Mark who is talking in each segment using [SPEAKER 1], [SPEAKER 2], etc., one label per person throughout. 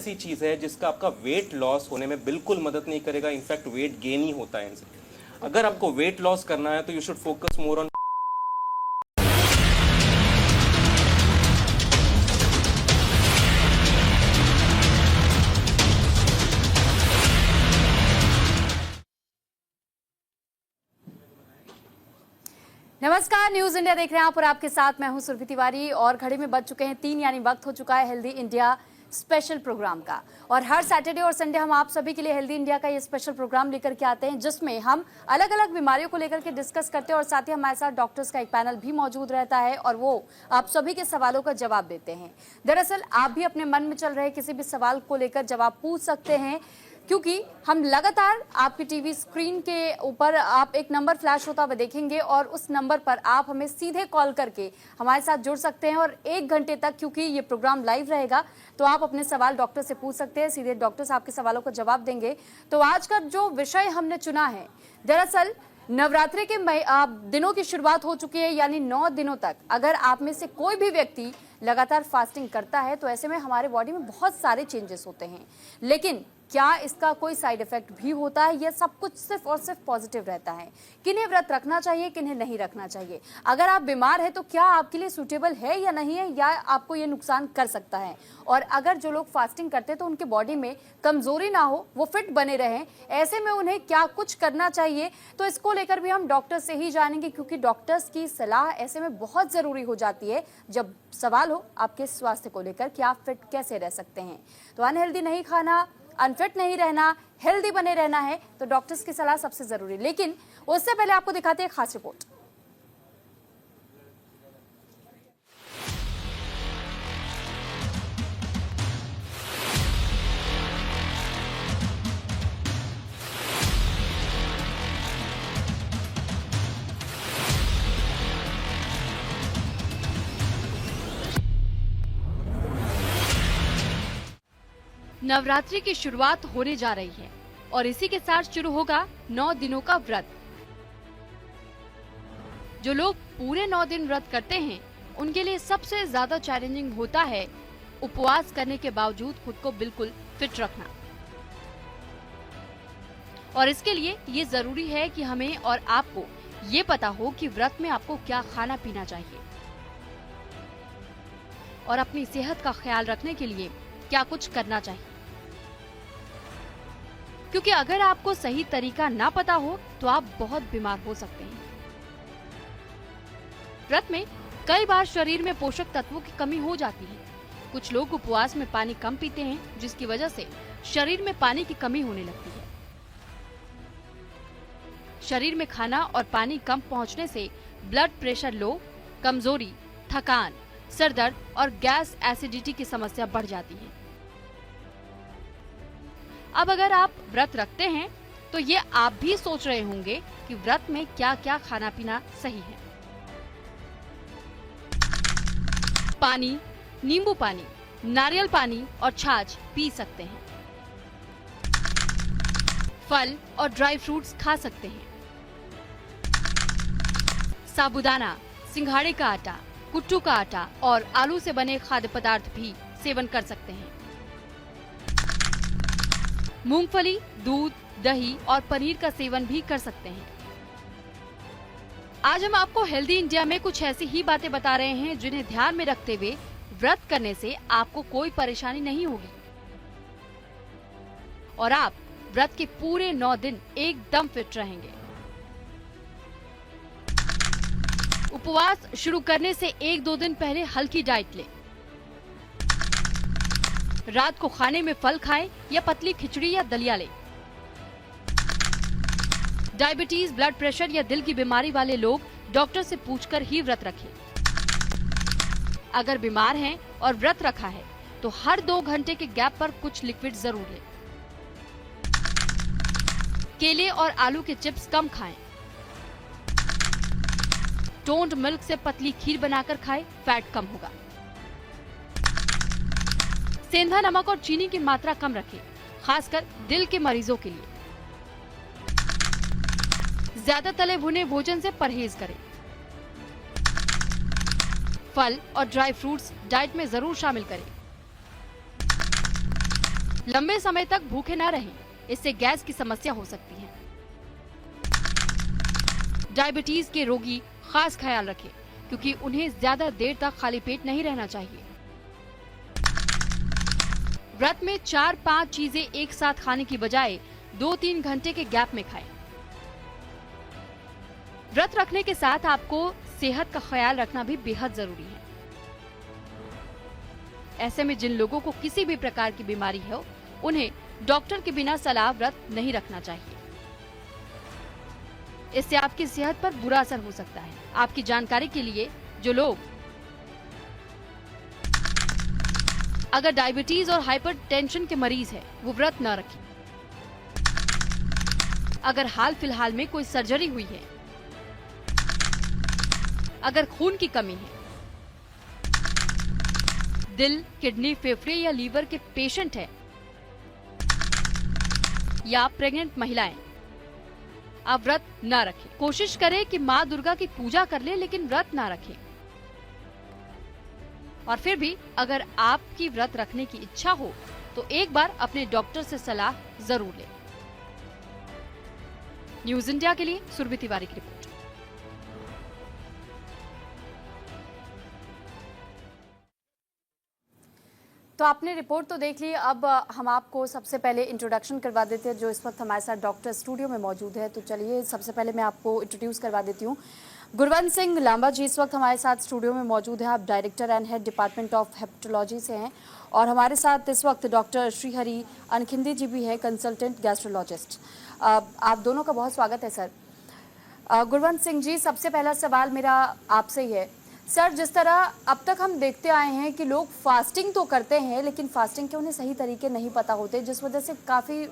[SPEAKER 1] ऐसी चीज़ है जिसका आपका वेट लॉस होने में बिल्कुल मदद नहीं करेगा, इनफैक्ट वेट गेन ही होता है इनसे। अगर आपको वेट लॉस करना है तो you should focus more on.
[SPEAKER 2] नमस्कार, न्यूज इंडिया देख रहे हैं आप और आपके साथ मैं हूं सुरभि तिवारी और घड़ी में बज चुके हैं 3, यानी वक्त हो चुका है हेल्दी इंडिया स्पेशल प्रोग्राम का। और हर सैटरडे और संडे हम आप सभी के लिए हेल्दी इंडिया का ये स्पेशल प्रोग्राम लेकर के आते हैं, जिसमें हम अलग अलग बीमारियों को लेकर के डिस्कस करते हैं और साथ ही हमारे साथ डॉक्टर्स का एक पैनल भी मौजूद रहता है और वो आप सभी के सवालों का जवाब देते हैं। दरअसल आप भी अपने मन में चल रहे किसी भी सवाल को लेकर जवाब पूछ सकते हैं, क्योंकि हम लगातार आपकी टीवी स्क्रीन के ऊपर आप एक नंबर फ्लैश होता हुआ देखेंगे और उस नंबर पर आप हमें सीधे कॉल करके हमारे साथ जुड़ सकते हैं। और 1 घंटे तक, क्योंकि ये प्रोग्राम लाइव रहेगा, तो आप अपने सवाल डॉक्टर से पूछ सकते हैं, सीधे डॉक्टर्स आपके सवालों का जवाब देंगे। तो आज का जो विषय हमने चुना है, दरअसल नवरात्रि के दिनों की शुरुआत हो चुकी है, यानी 9 दिनों तक अगर आप में से कोई भी व्यक्ति लगातार फास्टिंग करता है तो ऐसे में हमारे बॉडी में बहुत सारे चेंजेस होते हैं। लेकिन क्या इसका कोई साइड इफेक्ट भी होता है? यह सब कुछ सिर्फ और सिर्फ पॉजिटिव रहता है। किन्हें व्रत रखना चाहिए, किन्हें नहीं रखना चाहिए? अगर आप बीमार है तो क्या आपके लिए सूटेबल है या नहीं है, या आपको ये नुकसान कर सकता है? और अगर जो लोग फास्टिंग करते हैं तो उनके बॉडी में कमजोरी ना हो, वो फिट बने रहें, ऐसे में उन्हें क्या कुछ करना चाहिए? तो इसको लेकर भी हम डॉक्टर से ही जानेंगे, क्योंकि डॉक्टर्स की सलाह ऐसे में बहुत जरूरी हो जाती है जब सवाल हो आपके स्वास्थ्य को लेकर कि आप फिट कैसे रह सकते हैं। तो अनहेल्दी नहीं खाना, अनफिट नहीं रहना, हेल्दी बने रहना है, तो डॉक्टर्स की सलाह सबसे जरूरी। लेकिन उससे पहले आपको दिखाते हैं खास रिपोर्ट।
[SPEAKER 3] नवरात्रि की शुरुआत होने जा रही है और इसी के साथ शुरू होगा 9 दिनों का व्रत। जो लोग पूरे 9 दिन व्रत करते हैं उनके लिए सबसे ज्यादा चैलेंजिंग होता है उपवास करने के बावजूद खुद को बिल्कुल फिट रखना। और इसके लिए ये जरूरी है कि हमें और आपको ये पता हो कि व्रत में आपको क्या खाना पीना चाहिए और अपनी सेहत का ख्याल रखने के लिए क्या कुछ करना चाहिए। क्योंकि अगर आपको सही तरीका ना पता हो तो आप बहुत बीमार हो सकते हैं। व्रत में कई बार शरीर में पोषक तत्वों की कमी हो जाती है। कुछ लोग उपवास में पानी कम पीते हैं, जिसकी वजह से शरीर में पानी की कमी होने लगती है। शरीर में खाना और पानी कम पहुंचने से ब्लड प्रेशर लो, कमजोरी, थकान, सर दर्द और गैस एसिडिटी की समस्या बढ़ जाती है। अब अगर आप व्रत रखते हैं तो ये आप भी सोच रहे होंगे कि व्रत में क्या क्या खाना पीना सही है। पानी, नींबू पानी, नारियल पानी और छाछ पी सकते हैं। फल और ड्राई फ्रूट्स खा सकते हैं। साबूदाना, सिंघाड़े का आटा, कुट्टू का आटा और आलू से बने खाद्य पदार्थ भी सेवन कर सकते हैं। मूंगफली, दूध, दही और पनीर का सेवन भी कर सकते हैं। आज हम आपको हेल्दी इंडिया में कुछ ऐसी ही बातें बता रहे हैं जिन्हें ध्यान में रखते हुए व्रत करने से आपको कोई परेशानी नहीं होगी और आप व्रत के पूरे 9 दिन एकदम फिट रहेंगे। उपवास शुरू करने से 1-2 दिन पहले हल्की डाइट लें। रात को खाने में फल खाएं या पतली खिचड़ी या दलिया लें। डायबिटीज, ब्लड प्रेशर या दिल की बीमारी वाले लोग डॉक्टर से पूछकर ही व्रत रखें। अगर बीमार हैं और व्रत रखा है तो हर 2 घंटे के गैप पर कुछ लिक्विड जरूर लें। केले और आलू के चिप्स कम खाएं। टोन्ड मिल्क से पतली खीर बनाकर खाएं, फैट कम होगा। सेंधा नमक और चीनी की मात्रा कम रखें, खासकर दिल के मरीजों के लिए। ज्यादा तले भुने भोजन से परहेज करें। फल और ड्राई फ्रूट्स डाइट में जरूर शामिल करें। लंबे समय तक भूखे न रहें, इससे गैस की समस्या हो सकती है। डायबिटीज के रोगी खास ख्याल रखें, क्योंकि उन्हें ज्यादा देर तक खाली पेट नहीं रहना चाहिए। व्रत में 4-5 चीजें एक साथ खाने की बजाय 2-3 घंटे के गैप में खाएं। व्रत रखने के साथ आपको सेहत का ख्याल रखना भी बेहद जरूरी है। ऐसे में जिन लोगों को किसी भी प्रकार की बीमारी हो, उन्हें डॉक्टर के बिना सलाह व्रत नहीं रखना चाहिए। इससे आपकी सेहत पर बुरा असर हो सकता है। आपकी जानकारी के लिए, जो लोग अगर डायबिटीज और हाइपरटेंशन के मरीज हैं, वो व्रत न रखें। अगर हाल फिलहाल में कोई सर्जरी हुई है, अगर खून की कमी है, दिल, किडनी, फेफड़े या लीवर के पेशेंट हैं, या प्रेग्नेंट महिलाएं, आप व्रत ना रखें। कोशिश करें कि माँ दुर्गा की पूजा कर ले, लेकिन व्रत ना रखें। और फिर भी अगर आपकी व्रत रखने की इच्छा हो तो एक बार अपने डॉक्टर से सलाह जरूर लें। न्यूज इंडिया के लिए सुरभि तिवारी की रिपोर्ट।
[SPEAKER 2] तो आपने रिपोर्ट तो देख ली। अब हम आपको सबसे पहले इंट्रोडक्शन करवा देते हैं, जो इस वक्त हमारे साथ डॉक्टर स्टूडियो में मौजूद है। तो चलिए सबसे पहले मैं आपको इंट्रोड्यूस करवा देती हूँ। गुरवंत सिंह लांबा जी इस वक्त हमारे साथ स्टूडियो में मौजूद है। आप director and head department of hepatology से हैं। और हमारे साथ इस वक्त डॉक्टर श्रीहरि अनखिंदी जी भी है, कंसल्टेंट गैस्ट्रोलॉजिस्ट। आप दोनों का बहुत स्वागत है सर। गुरवंत सिंह जी, सबसे पहला सवाल मेरा आपसे ही है सर। जिस तरह अब तक हम देखते आए हैं कि लोग फास्टिंग तो करते हैं, लेकिन फास्टिंग के उन्हें सही तरीके नहीं पता होते, जिस वजह से काफ़ी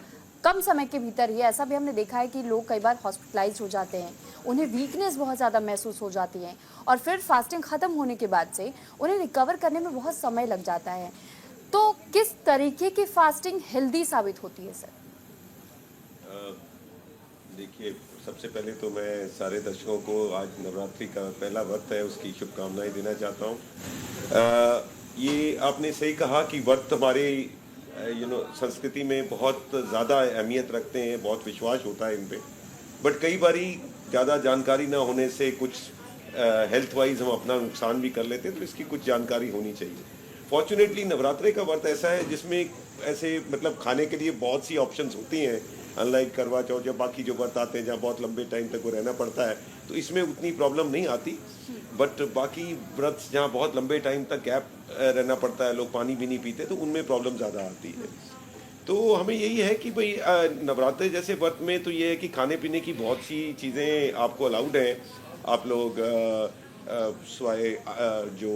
[SPEAKER 2] कम समय के भीतर ही ऐसा भी हमने देखा है कि लोग कई बार हॉस्पिटलाइज हो जाते हैं, उन्हें वीकनेस बहुत ज़्यादा महसूस हो जाती है, और फिर फास्टिंग ख़त्म होने के बाद से उन्हें रिकवर करने में बहुत समय लग जाता है। तो किस तरीके की फास्टिंग हेल्दी साबित होती है सर?
[SPEAKER 4] देखिए, सबसे पहले तो मैं सारे दर्शकों को आज नवरात्रि का पहला व्रत है उसकी शुभकामनाएं देना चाहता हूँ। ये आपने सही कहा कि व्रत हमारे संस्कृति में बहुत ज़्यादा अहमियत रखते हैं, बहुत विश्वास होता है इन पे। बट कई बारी ज़्यादा जानकारी ना होने से कुछ हेल्थ वाइज हम अपना नुकसान भी कर लेते हैं, तो इसकी कुछ जानकारी होनी चाहिए। फॉर्चुनेटली नवरात्रि का व्रत ऐसा है जिसमें ऐसे मतलब खाने के लिए बहुत सी ऑप्शंस होती हैं, अनलाइक करवा चौथ या बाकी जो व्रत आते हैं जहाँ बहुत लंबे टाइम तक वो रहना पड़ता है, तो इसमें उतनी प्रॉब्लम नहीं आती। बट बाकी व्रत जहाँ बहुत लंबे टाइम तक गैप रहना पड़ता है, लोग पानी भी नहीं पीते, तो उनमें प्रॉब्लम ज़्यादा आती है। तो हमें यही है कि भाई नवरात्रि जैसे व्रत में तो ये है कि खाने पीने की बहुत सी चीज़ें आपको अलाउड हैं। आप लोग जो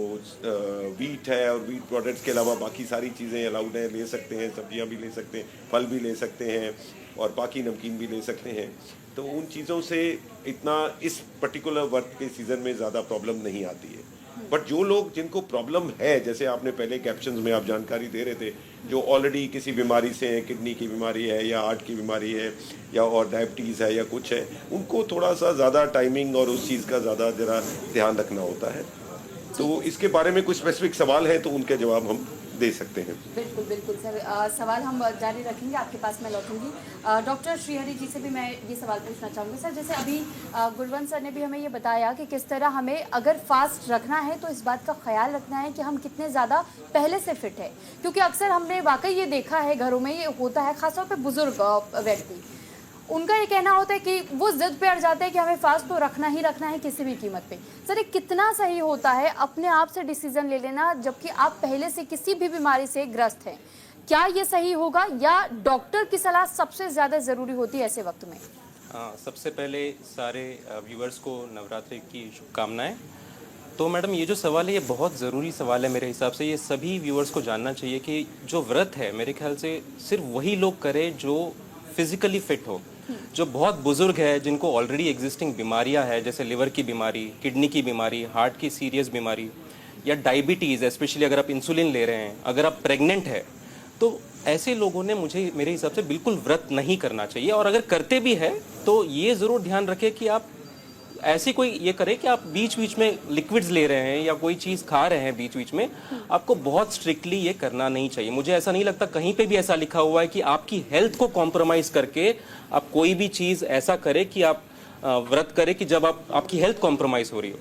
[SPEAKER 4] वीट है और वीट प्रोडक्ट्स के अलावा बाकी सारी चीज़ें अलाउड हैं, ले सकते हैं। सब्जियां भी ले सकते हैं, फल भी ले सकते हैं, और बाकी नमकीन भी ले सकते हैं। तो उन चीज़ों से इतना इस पर्टिकुलर वर्क के सीज़न में ज़्यादा प्रॉब्लम नहीं आती है। बट जो लोग जिनको प्रॉब्लम है, जैसे आपने पहले कैप्शंस में आप जानकारी दे रहे थे, जो ऑलरेडी किसी बीमारी से हैं, किडनी की बीमारी है या हार्ट की बीमारी है या और डायबिटीज़ है या कुछ है, उनको थोड़ा सा ज़्यादा टाइमिंग और उस चीज़ का ज़्यादा ज़रा ध्यान रखना होता है। तो इसके बारे में कुछ स्पेसिफिक सवाल हैं तो उनके जवाब हम दे सकते हैं।
[SPEAKER 2] बिल्कुल बिल्कुल सर, सवाल हम जारी रखेंगे, आपके पास मैं लौटूंगी। डॉक्टर श्रीहरि जी से भी मैं ये सवाल पूछना चाहूँगी सर। जैसे अभी गुरवंत सर ने भी हमें ये बताया कि किस तरह हमें अगर फास्ट रखना है तो इस बात का ख्याल रखना है कि हम कितने ज़्यादा पहले से फिट है, क्योंकि अक्सर हमने वाकई ये देखा है घरों में ये होता है, खासतौर पर बुजुर्ग व्यक्ति, उनका ये कहना होता है कि वो जिद पे अड़ जाते हैं कि हमें फास्ट तो रखना ही रखना है किसी भी कीमत पे। सर, ये कितना सही होता है अपने आप से डिसीजन ले लेना जबकि आप पहले से किसी भी बीमारी से ग्रस्त हैं? क्या ये सही होगा या डॉक्टर की सलाह सबसे ज़्यादा ज़रूरी होती है ऐसे वक्त में?
[SPEAKER 1] सबसे पहले सारे व्यूअर्स को नवरात्रि की शुभकामनाएं। तो मैडम, ये जो सवाल है ये बहुत ज़रूरी सवाल है मेरे हिसाब से। ये सभी व्यूअर्स को जानना चाहिए कि जो व्रत है मेरे ख्याल से सिर्फ वही लोग करें जो फिजिकली फिट हो। जो बहुत बुजुर्ग है, जिनको ऑलरेडी एग्जिस्टिंग बीमारियां है, जैसे लिवर की बीमारी, किडनी की बीमारी, हार्ट की सीरियस बीमारी या डायबिटीज़, स्पेशली अगर आप इंसुलिन ले रहे हैं, अगर आप प्रेग्नेंट है, तो ऐसे लोगों ने मेरे हिसाब से बिल्कुल व्रत नहीं करना चाहिए। और अगर करते भी है तो ये ज़रूर ध्यान रखें कि आप ऐसी कोई ये करे कि आप बीच बीच में लिक्विड्स ले रहे हैं या कोई चीज़ खा रहे हैं बीच बीच में, आपको बहुत स्ट्रिक्टली ये करना नहीं चाहिए। मुझे ऐसा नहीं लगता कहीं पे भी ऐसा लिखा हुआ है कि आपकी हेल्थ को कॉम्प्रोमाइज करके आप कोई भी चीज़ ऐसा करे कि आप व्रत करें कि जब आपकी हेल्थ कॉम्प्रोमाइज हो रही हो।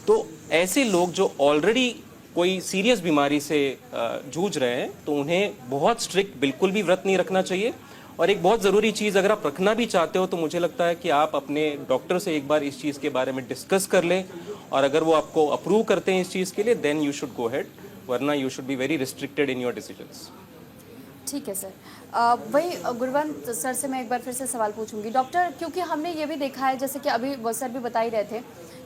[SPEAKER 1] तो ऐसे लोग जो ऑलरेडी कोई सीरियस बीमारी से जूझ रहे हैं, तो उन्हें बहुत स्ट्रिक्ट बिल्कुल भी व्रत नहीं रखना चाहिए। और एक बहुत ज़रूरी चीज़, अगर आप रखना भी चाहते हो तो मुझे लगता है कि आप अपने डॉक्टर से एक बार इस चीज़ के बारे में डिस्कस कर लें, और अगर वो आपको अप्रूव करते हैं इस चीज़ के लिए, then you should go ahead, वरना you should be very restricted in your decisions.
[SPEAKER 2] ठीक है सर। वही गुरवंत सर से मैं एक बार फिर से सवाल पूछूंगी डॉक्टर, क्योंकि हमने ये भी देखा है, जैसे कि अभी वो सर भी बता ही रहे थे,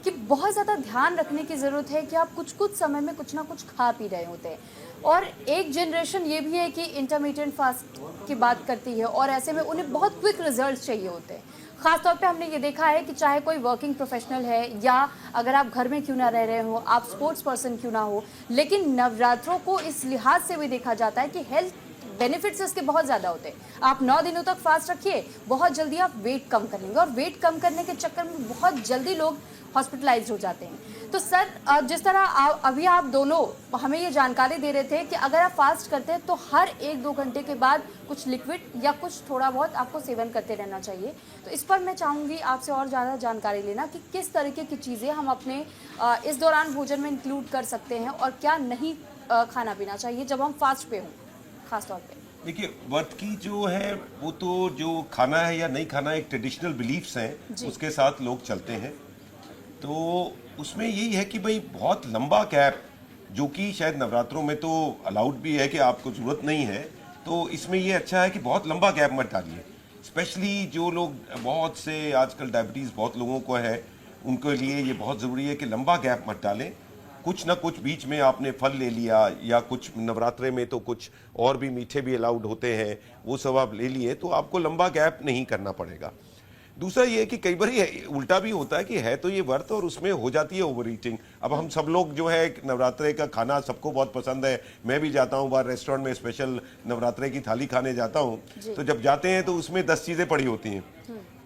[SPEAKER 2] कि बहुत ज़्यादा ध्यान रखने की ज़रूरत है कि आप कुछ कुछ समय में कुछ ना कुछ खा पी रहे होते हैं। और एक जनरेशन ये भी है कि इंटरमीडिएट फास्ट की बात करती है, और ऐसे में उन्हें बहुत क्विक रिजल्ट चाहिए होते हैं। ख़ासतौर पे हमने ये देखा है कि चाहे कोई वर्किंग प्रोफेशनल है, या अगर आप घर में क्यों ना रह रहे हो, आप स्पोर्ट्स पर्सन क्यों ना हो, लेकिन नवरात्रों को इस लिहाज से भी देखा जाता है कि हेल्थ बेनिफिट्स इसके बहुत ज़्यादा होते हैं। आप 9 दिनों तक फास्ट रखिए, बहुत जल्दी आप वेट कम कर लेंगे, और वेट कम करने के चक्कर में बहुत जल्दी लोग हॉस्पिटलाइज हो जाते हैं। तो सर, जिस तरह अभी आप दोनों हमें ये जानकारी दे रहे थे कि अगर आप फास्ट करते हैं तो हर 1-2 घंटे के बाद कुछ लिक्विड या कुछ थोड़ा बहुत आपको सेवन करते रहना चाहिए। तो इस पर मैं चाहूँगी आपसे और ज़्यादा जानकारी लेना कि किस तरीके की चीज़ें हम अपने इस दौरान भोजन में इंक्लूड कर सकते हैं, और क्या नहीं खाना पीना चाहिए जब हम फास्ट पे हों खास तौर पे।
[SPEAKER 4] देखिए, व्रत की जो है वो तो जो खाना है या नहीं खाना एक ट्रेडिशनल बिलीफ्स हैं, उसके साथ लोग चलते हैं। तो उसमें यही है कि भाई बहुत लंबा गैप, जो कि शायद नवरात्रों में तो अलाउड भी है कि आपको ज़रूरत नहीं है, तो इसमें ये अच्छा है कि बहुत लंबा गैप मत डालिए। स्पेशली जो लोग, बहुत से आजकल डायबिटीज़ बहुत लोगों को है, उनके लिए ये बहुत ज़रूरी है कि लंबा गैप मत डालें। कुछ ना कुछ बीच में आपने फल ले लिया, या कुछ नवरात्रे में तो कुछ और भी मीठे भी अलाउड होते हैं, वो सब आप ले लिए, तो आपको लंबा गैप नहीं करना पड़ेगा। दूसरा ये है कि कई बार ये उल्टा भी होता है कि है तो ये व्रत और उसमें हो जाती है ओवर ईटिंग। अब हम सब लोग जो है, नवरात्रे का खाना सबको बहुत पसंद है, मैं भी जाता हूँ बाहर रेस्टोरेंट में स्पेशल नवरात्रे की थाली खाने जाता हूँ, तो जब जाते हैं तो उसमें 10 चीज़ें पड़ी होती हैं।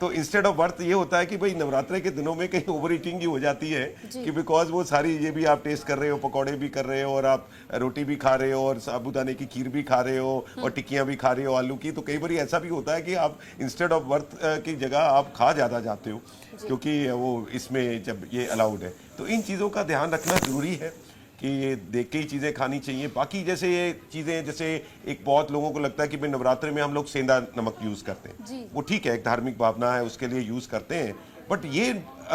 [SPEAKER 4] तो इंस्टेड ऑफ व्रत ये होता है कि भाई नवरात्रे के दिनों में कहीं ओवर ईटिंग ही हो जाती है, कि बिकॉज वो सारी ये भी आप टेस्ट कर रहे हो, पकौड़े भी कर रहे हो, और आप रोटी भी खा रहे हो, और साबूदाने की खीर भी खा रहे हो, और टिक्कियाँ भी खा रहे हो आलू की। तो कई बार ऐसा भी होता है कि आप इंस्टेड ऑफ व्रत की जगह आप खा ज़्यादा जाते हो, क्योंकि वो इसमें जब ये अलाउड है। तो इन चीज़ों का ध्यान रखना ज़रूरी है कि ये देख के ही चीज़ें खानी चाहिए। बाकी जैसे ये चीज़ें, जैसे एक बहुत लोगों को लगता है कि भाई नवरात्रे में हम लोग सेंधा नमक यूज़ करते हैं, वो ठीक है, एक धार्मिक भावना है, उसके लिए यूज़ करते हैं, बट ये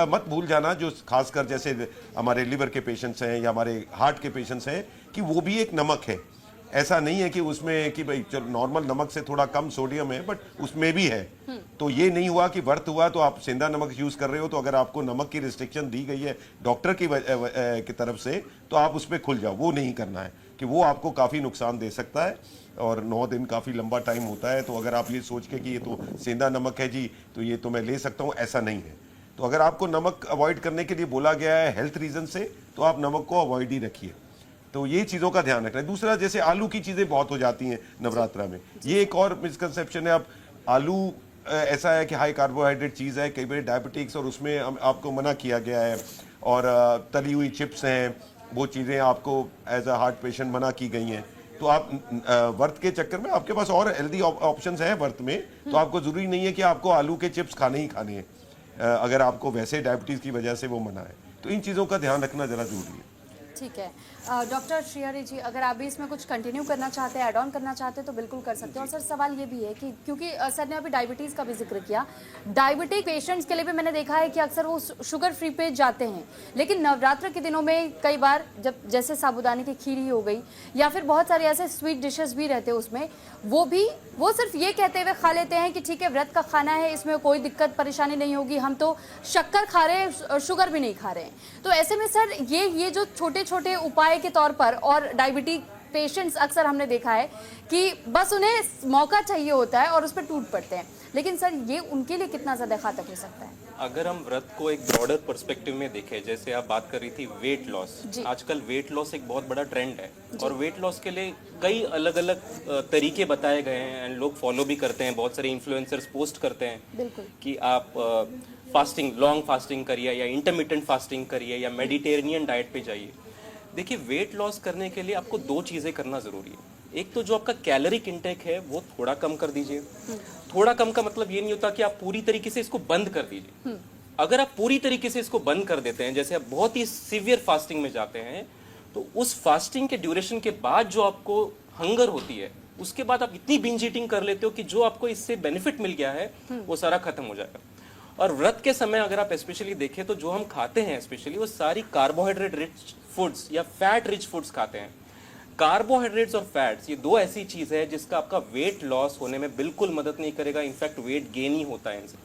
[SPEAKER 4] मत भूल जाना, जो खासकर जैसे हमारे लिवर के पेशेंट्स हैं या हमारे हार्ट के पेशेंट्स हैं, कि वो भी एक नमक है। ऐसा नहीं है कि उसमें कि भाई चलो नॉर्मल नमक से थोड़ा कम सोडियम है, बट उसमें भी है। तो ये नहीं हुआ कि व्रत हुआ तो आप सेंधा नमक यूज़ कर रहे हो, तो अगर आपको नमक की रिस्ट्रिक्शन दी गई है डॉक्टर की तरफ से, तो आप उस पर खुल जाओ। वो नहीं करना है, कि वो आपको काफ़ी नुकसान दे सकता है, और 9 दिन काफ़ी लंबा टाइम होता है। तो अगर आप ये सोच के कि ये तो सेंधा नमक है जी, तो ये तो मैं ले सकता हूँ, ऐसा नहीं है। तो अगर आपको नमक अवॉइड करने के लिए बोला गया है हेल्थ रीज़न से, तो आप नमक को अवॉइड ही रखिए। तो ये चीज़ों का ध्यान रखना है। दूसरा, जैसे आलू की चीज़ें बहुत हो जाती हैं नवरात्रा में, ये एक और मिसकंसेप्शन है। अब आलू ऐसा है कि हाई कार्बोहाइड्रेट चीज़ है, कई बार डायबिटिक्स, और उसमें आपको मना किया गया है। और तली हुई चिप्स हैं, वो चीज़ें आपको एज अ हार्ट पेशेंट मना की गई हैं। तो आप व्रत के चक्कर में आपके पास और हेल्दी ऑप्शंस हैं व्रत में, तो आपको ज़रूरी नहीं है कि आपको आलू के चिप्स खाने ही खाने हैं, अगर आपको वैसे डायबिटीज़ की वजह से वो मना है। तो इन चीज़ों का ध्यान रखना ज़रा ज़रूरी है।
[SPEAKER 2] ठीक है। डॉक्टर श्रीहरि जी, अगर आप भी इसमें कुछ कंटिन्यू करना चाहते हैं, ऐड ऑन करना चाहते हैं, तो बिल्कुल कर सकते हैं। और सर, सवाल ये भी है कि क्योंकि सर ने अभी डायबिटीज़ का भी जिक्र किया, डायबिटिक पेशेंट्स के लिए भी मैंने देखा है कि अक्सर वो शुगर फ्री पे जाते हैं, लेकिन नवरात्र के दिनों में कई बार जब जैसे साबूदाने की खीर ही हो गई, या फिर बहुत सारे ऐसे स्वीट डिशेस भी रहते हैं उसमें, वो सिर्फ ये कहते हुए खा लेते हैं कि ठीक है व्रत का खाना है, इसमें कोई दिक्कत परेशानी नहीं होगी, हम तो शक्कर खा रहे हैं, शुगर भी नहीं खा रहे हैं। तो ऐसे में सर, ये जो छोटे छोटे उपाय के तौर पर, और डायबिटिक पेशेंट्स अक्सर हमने देखा है कि बस उन्हें मौका चाहिए होता है और उस पर टूट पड़ते हैं, लेकिन सर ये उनके लिए कितना ज़्यादा घातक हो सकता है?
[SPEAKER 1] अगर हम व्रत को एक ब्रॉडर पर्सपेक्टिव में देखें, जैसे आप बात कर रही थी वेट लॉस, आजकल वेट लॉस एक बहुत बड़ा ट्रेंड है और वेट लॉस के लिए कई अलग अलग तरीके बताए गए हैं एंड लोग फॉलो भी करते हैं। बहुत सारे इन्फ्लुएंसर्स पोस्ट करते हैं कि आप फास्टिंग, लॉन्ग फास्टिंग करिए या इंटरमिटेंट फास्टिंग करिए या मेडिटेरेनियन डाइट पे जाइए। देखिए, वेट लॉस करने के लिए आपको दो चीज़ें करना ज़रूरी है। एक तो जो आपका कैलोरिक इंटेक है वो थोड़ा कम कर दीजिए। थोड़ा कम का मतलब ये नहीं होता कि आप पूरी तरीके से इसको बंद कर दीजिए। अगर आप पूरी तरीके से इसको बंद कर देते हैं, जैसे आप बहुत ही सीवियर फास्टिंग में जाते हैं, तो उस फास्टिंग के ड्यूरेशन के बाद जो आपको हंगर होती है, उसके बाद आप इतनी बिंज ईटिंग कर लेते हो कि जो आपको इससे बेनिफिट मिल गया है वो सारा खत्म हो जाएगा। और व्रत के समय अगर आप स्पेशली देखें तो जो हम खाते हैं स्पेशली वो सारी कार्बोहाइड्रेट रिच फूड्स या फैट रिच फूड्स खाते हैं। कार्बोहाइड्रेट्स और फैट्स, ये दो ऐसी चीज है जिसका आपका वेट लॉस होने में बिल्कुल मदद नहीं करेगा, इनफैक्ट वेट गेन ही होता है इनसे।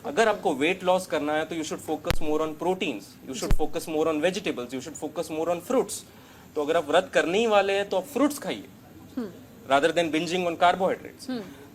[SPEAKER 1] अगर आपको वेट लॉस करना है तो you should focus more on proteins, you should focus more on vegetables, you should focus more on fruits. तो अगर आप व्रत करने ही वाले हैं तो आप फ्रूट्स खाइए rather than binging on carbohydrates.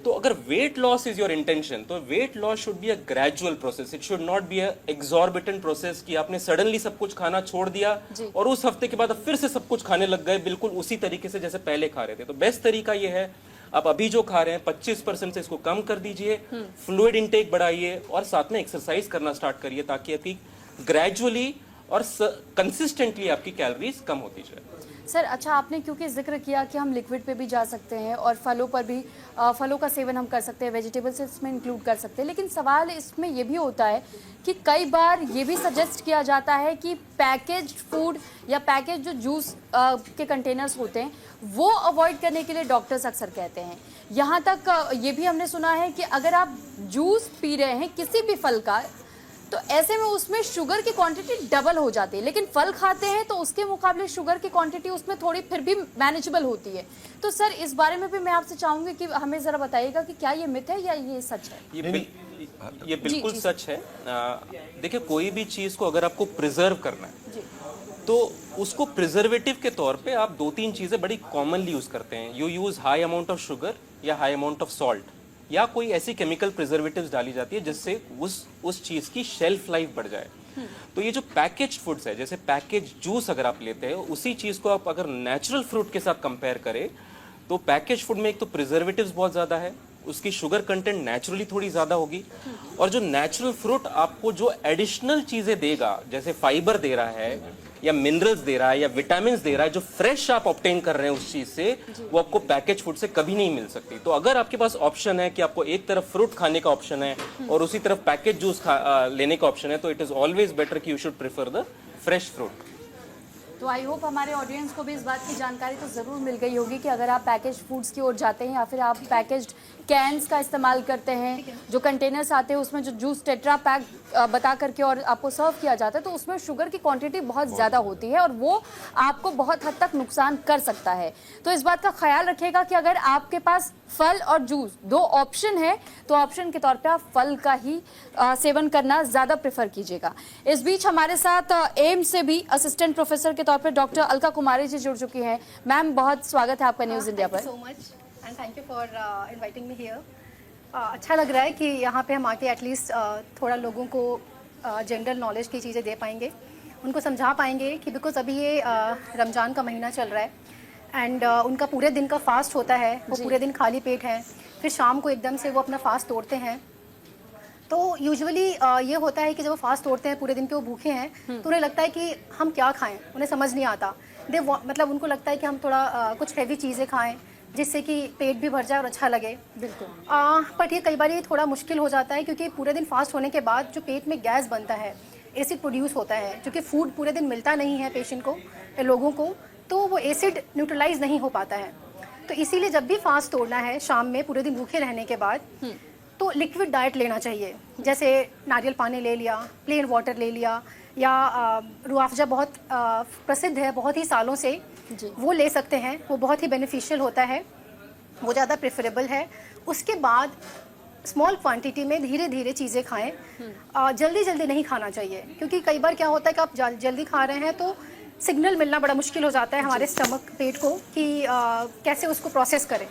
[SPEAKER 1] तो अगर weight loss is your intention, तो weight loss should be a gradual process, it should not be a exorbitant process कि आपने सडनली सब कुछ खाना छोड़ दिया और उस हफ्ते के बाद आप फिर से सब कुछ खाने लग गए बिल्कुल उसी तरीके से जैसे पहले खा रहे थे। तो बेस्ट तरीका ये है, आप अभी जो खा रहे हैं 25% से इसको कम कर दीजिए, फ्लूइड इंटेक बढ़ाइए और साथ में एक्सरसाइज करना स्टार्ट करिए ताकि आपकी ग्रेजुअली और कंसिस्टेंटली आपकी कैलोरीज कम होती जाए।
[SPEAKER 2] सर, अच्छा, आपने क्योंकि जिक्र किया कि हम लिक्विड पे भी जा सकते हैं और फलों पर भी, फलों का सेवन हम कर सकते हैं, वेजिटेबल्स इसमें इंक्लूड कर सकते हैं, लेकिन सवाल इसमें ये भी होता है कि कई बार ये भी सजेस्ट किया जाता है कि पैकेज फूड या पैकेज जो जूस के कंटेनर्स होते हैं वो अवॉइड करने के लिए डॉक्टर्स अक्सर कहते हैं। यहाँ तक ये भी हमने सुना है कि अगर आप जूस पी रहे हैं किसी भी फल का, तो ऐसे में उसमें शुगर की क्वांटिटी डबल हो जाती है, लेकिन फल खाते हैं तो उसके मुकाबले शुगर की क्वांटिटी उसमें थोड़ी फिर भी मैनेजेबल होती है। तो सर, इस बारे में भी मैं आपसे चाहूंगी कि हमें जरा बताइएगा कि क्या ये मिथ है या ये सच है?
[SPEAKER 1] ये बिल्कुल सच है। देखिए, कोई भी चीज को अगर आपको प्रिजर्व करना है तो उसको प्रिजर्वेटिव के तौर पे आप दो तीन चीजें बड़ी कॉमनली यूज करते हैं। You use high amount of sugar या हाई अमाउंट ऑफ सॉल्ट या कोई ऐसी केमिकल प्रिजर्वेटिव्स डाली जाती है जिससे उस चीज की शेल्फ लाइफ बढ़ जाए। तो ये जो पैकेज फूड्स है, जैसे पैकेज जूस अगर आप लेते हैं, उसी चीज को आप अगर नेचुरल फ्रूट के साथ कंपेयर करें तो पैकेज फूड में एक तो प्रिजर्वेटिव्स बहुत ज्यादा है, उसकी शुगर कंटेंट नेचुरली थोड़ी ज्यादा होगी, और जो नेचुरल फ्रूट आपको जो एडिशनल चीजें देगा, जैसे फाइबर दे रहा है या मिनरल्स दे रहा है या विटामिन्स दे रहा है, जो फ्रेश आप ऑब्टेन कर रहे हैं उस चीज से, वो आपको पैकेज फूड से कभी नहीं मिल सकती। तो अगर आपके पास ऑप्शन है कि आपको एक तरफ फ्रूट खाने का ऑप्शन है और उसी तरफ पैकेज जूस लेने का ऑप्शन है, तो इट इज ऑलवेज बेटर कि you should prefer the fresh fruit.
[SPEAKER 2] तो आई होप हमारे ऑडियंस को भी इस बात की जानकारी तो ज़रूर मिल गई होगी कि अगर आप पैकेज फूड्स की ओर जाते हैं या फिर आप पैकेज्ड कैन्स का इस्तेमाल करते हैं, जो कंटेनर्स आते हैं उसमें जो जूस टेट्रा पैक बता करके और आपको सर्व किया जाता है, तो उसमें शुगर की क्वांटिटी बहुत ज़्यादा होती है और वो आपको बहुत हद तक नुकसान कर सकता है। तो इस बात का ख्याल रखिएगा कि अगर आपके पास फल और जूस दो ऑप्शन है तो ऑप्शन के तौर पे आप फल का ही सेवन करना ज़्यादा प्रेफर कीजिएगा। इस बीच हमारे साथ एम्स से भी असिस्टेंट प्रोफेसर के तौर पे डॉक्टर अलका कुमारी जी जुड़ चुकी हैं। मैम, बहुत स्वागत है आपका न्यूज़ इंडिया पर।
[SPEAKER 5] So much and thank you for inviting me here. अच्छा लग रहा है कि यहाँ पे हम आके एटलीस्ट थोड़ा लोगों को जनरल नॉलेज की चीज़ें दे पाएंगे, उनको समझा पाएंगे कि बिकॉज अभी ये रमज़ान का महीना चल रहा है एंड उनका पूरे दिन का फास्ट होता है, वो पूरे दिन खाली पेट हैं, फिर शाम को एकदम से वो अपना फास्ट तोड़ते हैं। तो यूजुअली ये होता है कि जब वो फास्ट तोड़ते हैं, पूरे दिन के वो भूखे हैं, तो उन्हें लगता है कि हम क्या खाएं, उन्हें समझ नहीं आता। मतलब उनको लगता है कि हम थोड़ा कुछ हैवी चीज़ें खाएं जिससे कि पेट भी भर जाए और अच्छा लगे।
[SPEAKER 2] बिल्कुल।
[SPEAKER 5] बट ये कई बार ये थोड़ा मुश्किल हो जाता है क्योंकि पूरे दिन फास्ट होने के बाद जो पेट में गैस बनता है, एसिड प्रोड्यूस होता है, क्योंकि फूड पूरे दिन मिलता नहीं है पेशेंट को, लोगों को, तो वो एसिड न्यूट्रलाइज नहीं हो पाता है। तो इसीलिए जब भी फास्ट तोड़ना है शाम में पूरे दिन भूखे रहने के बाद, तो लिक्विड डाइट लेना चाहिए। जैसे नारियल पानी ले लिया, प्लेन वाटर ले लिया, या रूह-अफ़ज़ा बहुत प्रसिद्ध है बहुत ही सालों से, वो ले सकते हैं, वो बहुत ही बेनिफिशियल होता है, वो ज़्यादा प्रेफरेबल है। उसके बाद स्मॉल क्वांटिटी में धीरे धीरे चीज़ें खाएं। जल्दी जल्दी नहीं खाना चाहिए, क्योंकि कई बार क्या होता है कि आप जल्दी खा रहे हैं तो सिग्नल मिलना बड़ा मुश्किल हो जाता है हमारे स्टमक पेट को कि कैसे उसको प्रोसेस करें,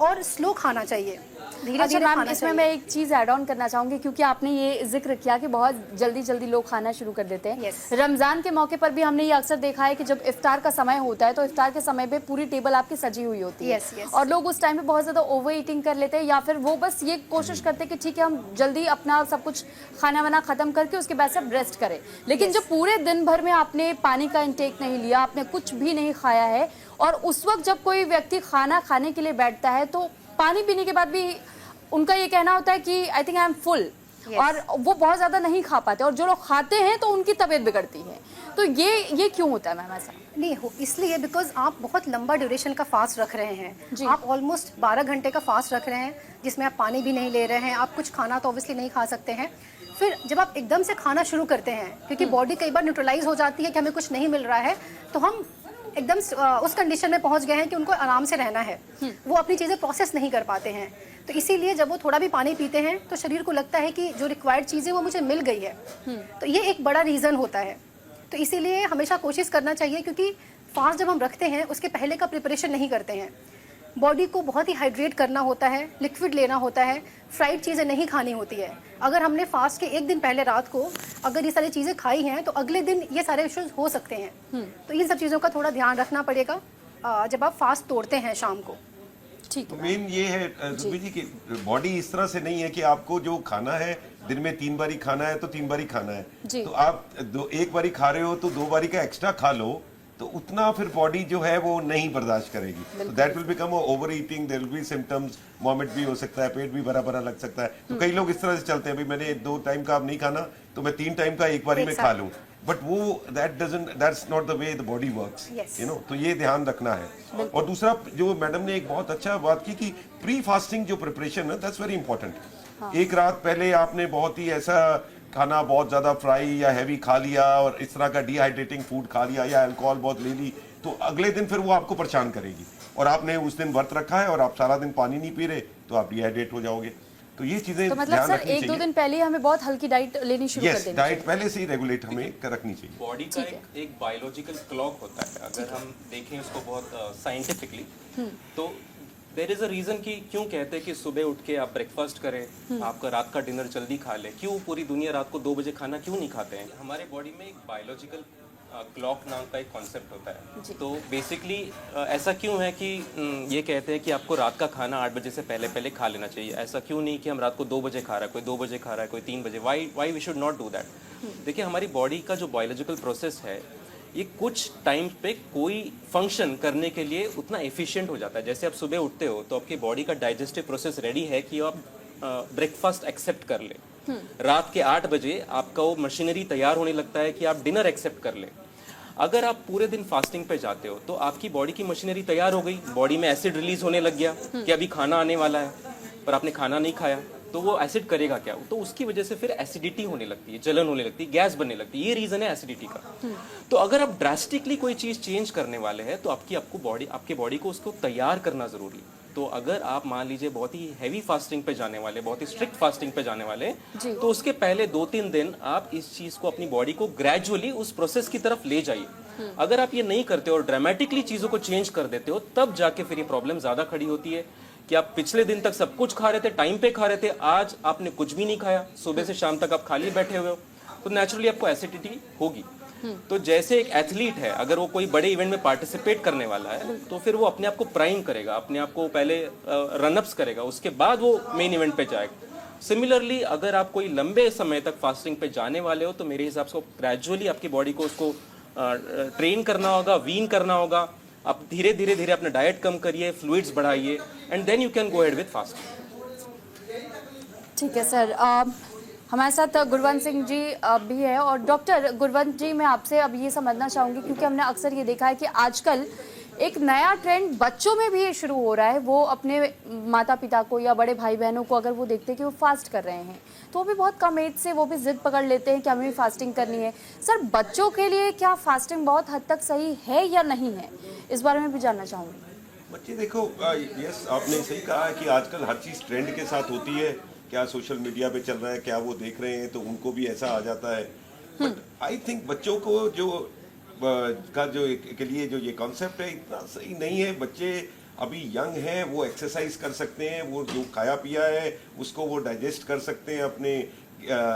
[SPEAKER 5] और स्लो खाना चाहिए। धीरे
[SPEAKER 2] अच्छा
[SPEAKER 5] धीरे
[SPEAKER 2] मैम,
[SPEAKER 5] खाना
[SPEAKER 2] इसमें
[SPEAKER 5] चाहिए।
[SPEAKER 2] मैं एक चीज़ ऐड ऑन करना चाहूँगी क्योंकि आपने ये जिक्र किया कि बहुत जल्दी जल्दी लोग खाना शुरू कर देते हैं।
[SPEAKER 5] Yes.
[SPEAKER 2] रमज़ान के मौके पर भी हमने ये अक्सर देखा है कि जब इफ्तार का समय होता है तो इफ्तार के समय पे पूरी टेबल आपकी सजी हुई होती है।
[SPEAKER 5] Yes, yes.
[SPEAKER 2] और लोग उस टाइम पे बहुत ज़्यादा ओवर ईटिंग कर लेते हैं या फिर वो बस ये कोशिश करते हैं कि ठीक है हम जल्दी अपना सब कुछ खाना वाना ख़त्म करके उसके बाद सब रेस्ट करें। लेकिन जब पूरे दिन भर में आपने पानी का इंटेक नहीं लिया, आपने कुछ भी नहीं खाया है और उस वक्त जब कोई व्यक्ति खाना खाने के लिए बैठता है तो पानी पीने के बाद भी उनका ये कहना होता है कि I think I am full, और वो बहुत ज़्यादा नहीं खा पाते और जो लोग खाते हैं तो उनकी तबीयत बिगड़ती है। तो ये क्यों होता है मैम ऐसा?
[SPEAKER 5] नहीं हो इसलिए बिकॉज आप बहुत लंबा ड्यूरेशन का फास्ट रख रहे
[SPEAKER 2] जी।
[SPEAKER 5] हैं। आप ऑलमोस्ट 12 घंटे का फास्ट रख रहे हैं जिसमें आप पानी भी नहीं ले रहे हैं, आप कुछ खाना तो ऑब्वियसली नहीं खा सकते हैं। फिर जब आप एकदम से खाना शुरू करते हैं क्योंकि बॉडी कई बार न्यूट्रलाइज हो जाती है कि हमें कुछ नहीं मिल रहा है, तो हम एकदम उस कंडीशन में पहुंच गए हैं कि उनको आराम से रहना है, वो अपनी चीज़ें प्रोसेस नहीं कर पाते हैं। तो इसीलिए जब वो थोड़ा भी पानी पीते हैं तो शरीर को लगता है कि जो रिक्वायर्ड चीज़ें वो मुझे मिल गई है। तो ये एक बड़ा रीज़न होता है। तो इसीलिए हमेशा कोशिश करना चाहिए, क्योंकि फास्ट जब हम रखते हैं उसके पहले का प्रिपरेशन नहीं करते हैं। बॉडी को बहुत ही हाइड्रेट करना होता है, लिक्विड लेना होता है, फ्राइड चीज़ें नहीं खानी होती है। अगर हमने फास्ट के एक दिन पहले रात को अगर ये सारी चीज़ें खाई हैं तो अगले दिन ये सारे इश्यूज हो सकते हैं। तो इन सब चीज़ों का थोड़ा ध्यान रखना पड़ेगा जब आप फास्ट तोड़ते हैं शाम को।
[SPEAKER 2] ठीक है।
[SPEAKER 4] मेन ये है सुरभि जी कि बॉडी इस तरह से नहीं है कि आपको जो खाना है दिन में 3 बारी खाना है तो 3 बारी खाना है।
[SPEAKER 2] जी।
[SPEAKER 4] तो आप एक बारी खा रहे हो तो 2 बारी का एक्स्ट्रा खा लो, तो उतना फिर बॉडी जो है वो नहीं बर्दाश्त करेगी। तो that will become over eating, there will be symptoms, vomit भी हो सकता है, पेट भी भरा भरा लग सकता है। तो कई लोग इस तरह से चलते हैं, भाई मैंने 2 टाइम का अब नहीं खाना तो मैं 3 टाइम का एक बारी में खा लूं, बट वो that's not the way the body works, you know. तो ये ध्यान रखना है। और दूसरा जो मैडम ने एक बहुत अच्छा बात की कि प्री फास्टिंग जो प्रिपरेशन है दैट्स वेरी इंपॉर्टेंट। एक रात पहले आपने बहुत ही ऐसा खाना बहुत ज्यादा फ्राई या हैवी खा लिया और इस तरह का डिहाइड्रेटिंग फूड खा लिया या अल्कोहल बहुत ले ली, तो अगले दिन फिर वो आपको परेशान करेगी। और आपने उस दिन व्रत रखा है और आप सारा दिन पानी नहीं पी रहे तो आप डिहाइड्रेट हो जाओगे। तो ये चीजें
[SPEAKER 2] तो मतलब
[SPEAKER 4] ध्यान
[SPEAKER 2] सर
[SPEAKER 4] रखनी
[SPEAKER 2] 1-2
[SPEAKER 4] चाहिए।
[SPEAKER 2] दिन पहले ही हमें बहुत हल्की डाइट लेनी शुरू कर
[SPEAKER 4] यस,
[SPEAKER 2] देनी
[SPEAKER 4] डाइट
[SPEAKER 2] चाहिए।
[SPEAKER 4] पहले से ही रेगुलेट हमें रखनी चाहिए।
[SPEAKER 1] बॉडी का एक बायोलॉजिकल क्लॉक होता है, अगर हम देखें उसको बहुत साइंटिफिकली, तो देयर इज अ रीजन कि क्यों कहते हैं कि सुबह उठ के आप ब्रेकफास्ट करें, आपका रात का डिनर जल्दी खा लें। क्यों पूरी दुनिया रात को 2 बजे खाना क्यों नहीं खाते हैं? हमारे बॉडी में एक बायोलॉजिकल क्लॉक नाम का एक कॉन्सेप्ट होता है। तो बेसिकली ऐसा क्यों है कि ये कहते हैं कि आपको रात का खाना 8 बजे से पहले पहले खा लेना चाहिए। ऐसा क्यों नहीं कि हम रात को 2 बजे खा रहा है, कोई 2 बजे खा रहा है, कोई 3 बजे। Why we should not do that. देखिए हमारी बॉडी का जो बायोलॉजिकल प्रोसेस है ये कुछ टाइम पे कोई फंक्शन करने के लिए उतना एफिशिएंट हो जाता है। जैसे आप सुबह उठते हो तो आपकी बॉडी का डाइजेस्टिव प्रोसेस रेडी है कि आप ब्रेकफास्ट एक्सेप्ट कर ले। रात के 8 बजे आपका वो मशीनरी तैयार होने लगता है कि आप डिनर एक्सेप्ट कर ले। अगर आप पूरे दिन फास्टिंग पे जाते हो तो आपकी बॉडी की मशीनरी तैयार हो गई, बॉडी में एसिड रिलीज होने लग गया कि अभी खाना आने वाला है, पर आपने खाना नहीं खाया, तो वो एसिड करेगा क्या? तो उसकी वजह से फिर एसिडिटी होने लगती है, जलन होने लगती है, गैस बनने लगती है। ये रीजन है एसिडिटी का। तो अगर आप ड्रास्टिकली कोई चीज चेंज करने वाले हैं तो आपकी बॉडी को उसको तैयार करना जरूरी है। तो अगर आप मान लीजिए बहुत ही हैवी फास्टिंग पे जाने वाले, बहुत ही स्ट्रिक्ट फास्टिंग पे जाने वाले, तो उसके पहले 2-3 दिन आप इस चीज को, अपनी बॉडी को ग्रेजुअली उस प्रोसेस की तरफ ले जाइए। अगर आप ये नहीं करते और ड्रामेटिकली चीजों को चेंज कर देते हो, तब जाके फिर ये प्रॉब्लम ज्यादा खड़ी होती है कि आप पिछले दिन तक सब कुछ खा रहे थे, टाइम पे खा रहे थे, आज आपने कुछ भी नहीं खाया, सुबह से शाम तक आप खाली बैठे हुए हो, तो नेचुरली आपको एसिडिटी होगी। तो जैसे एक एथलीट है, अगर वो कोई बड़े इवेंट में पार्टिसिपेट करने वाला है तो फिर वो अपने आप को प्राइम करेगा, अपने आप को पहले रनअप्स करेगा, उसके बाद वो मेन इवेंट पे जाएगा। सिमिलरली अगर आप कोई लंबे समय तक फास्टिंग पे जाने वाले हो तो मेरे हिसाब से ग्रेजुअली आपकी बॉडी को उसको ट्रेन करना होगा, वीन करना होगा। आप धीरे धीरे अपना डाइट कम करिए, फ्लूइड्स बढ़ाइए, and then you can go ahead with fasting.
[SPEAKER 2] ठीक है सर। हमारे साथ गुरवंत सिंह जी भी है। और डॉक्टर गुरवंत जी, मैं आपसे अब ये समझना चाहूँगी, क्योंकि हमने अक्सर ये देखा है कि आजकल एक नया ट्रेंड बच्चों में भी शुरू हो रहा है। वो अपने माता पिता को या बड़े भाई बहनों को अगर वो देखते हैं कि वो फास्ट कर रहे हैं तो वो भी बहुत कम एज से वो भी जिद पकड़ लेते हैं कि हमें भी फास्टिंग करनी है। सर, बच्चों के लिए क्या फास्टिंग बहुत हद तक सही है या नहीं है, इस बारे में भी जानना चाहूँगी।
[SPEAKER 4] बच्चे देखो, यस आपने सही कहा है कि आजकल हर चीज़ ट्रेंड के साथ होती है। क्या सोशल मीडिया पे चल रहा है, क्या वो देख रहे हैं तो उनको भी ऐसा आ जाता है। बट आई थिंक बच्चों को जो का जो के लिए जो ये कॉन्सेप्ट है इतना सही नहीं है। बच्चे अभी यंग हैं, वो एक्सरसाइज कर सकते हैं, वो जो खाया पिया है उसको वो डाइजेस्ट कर सकते हैं अपने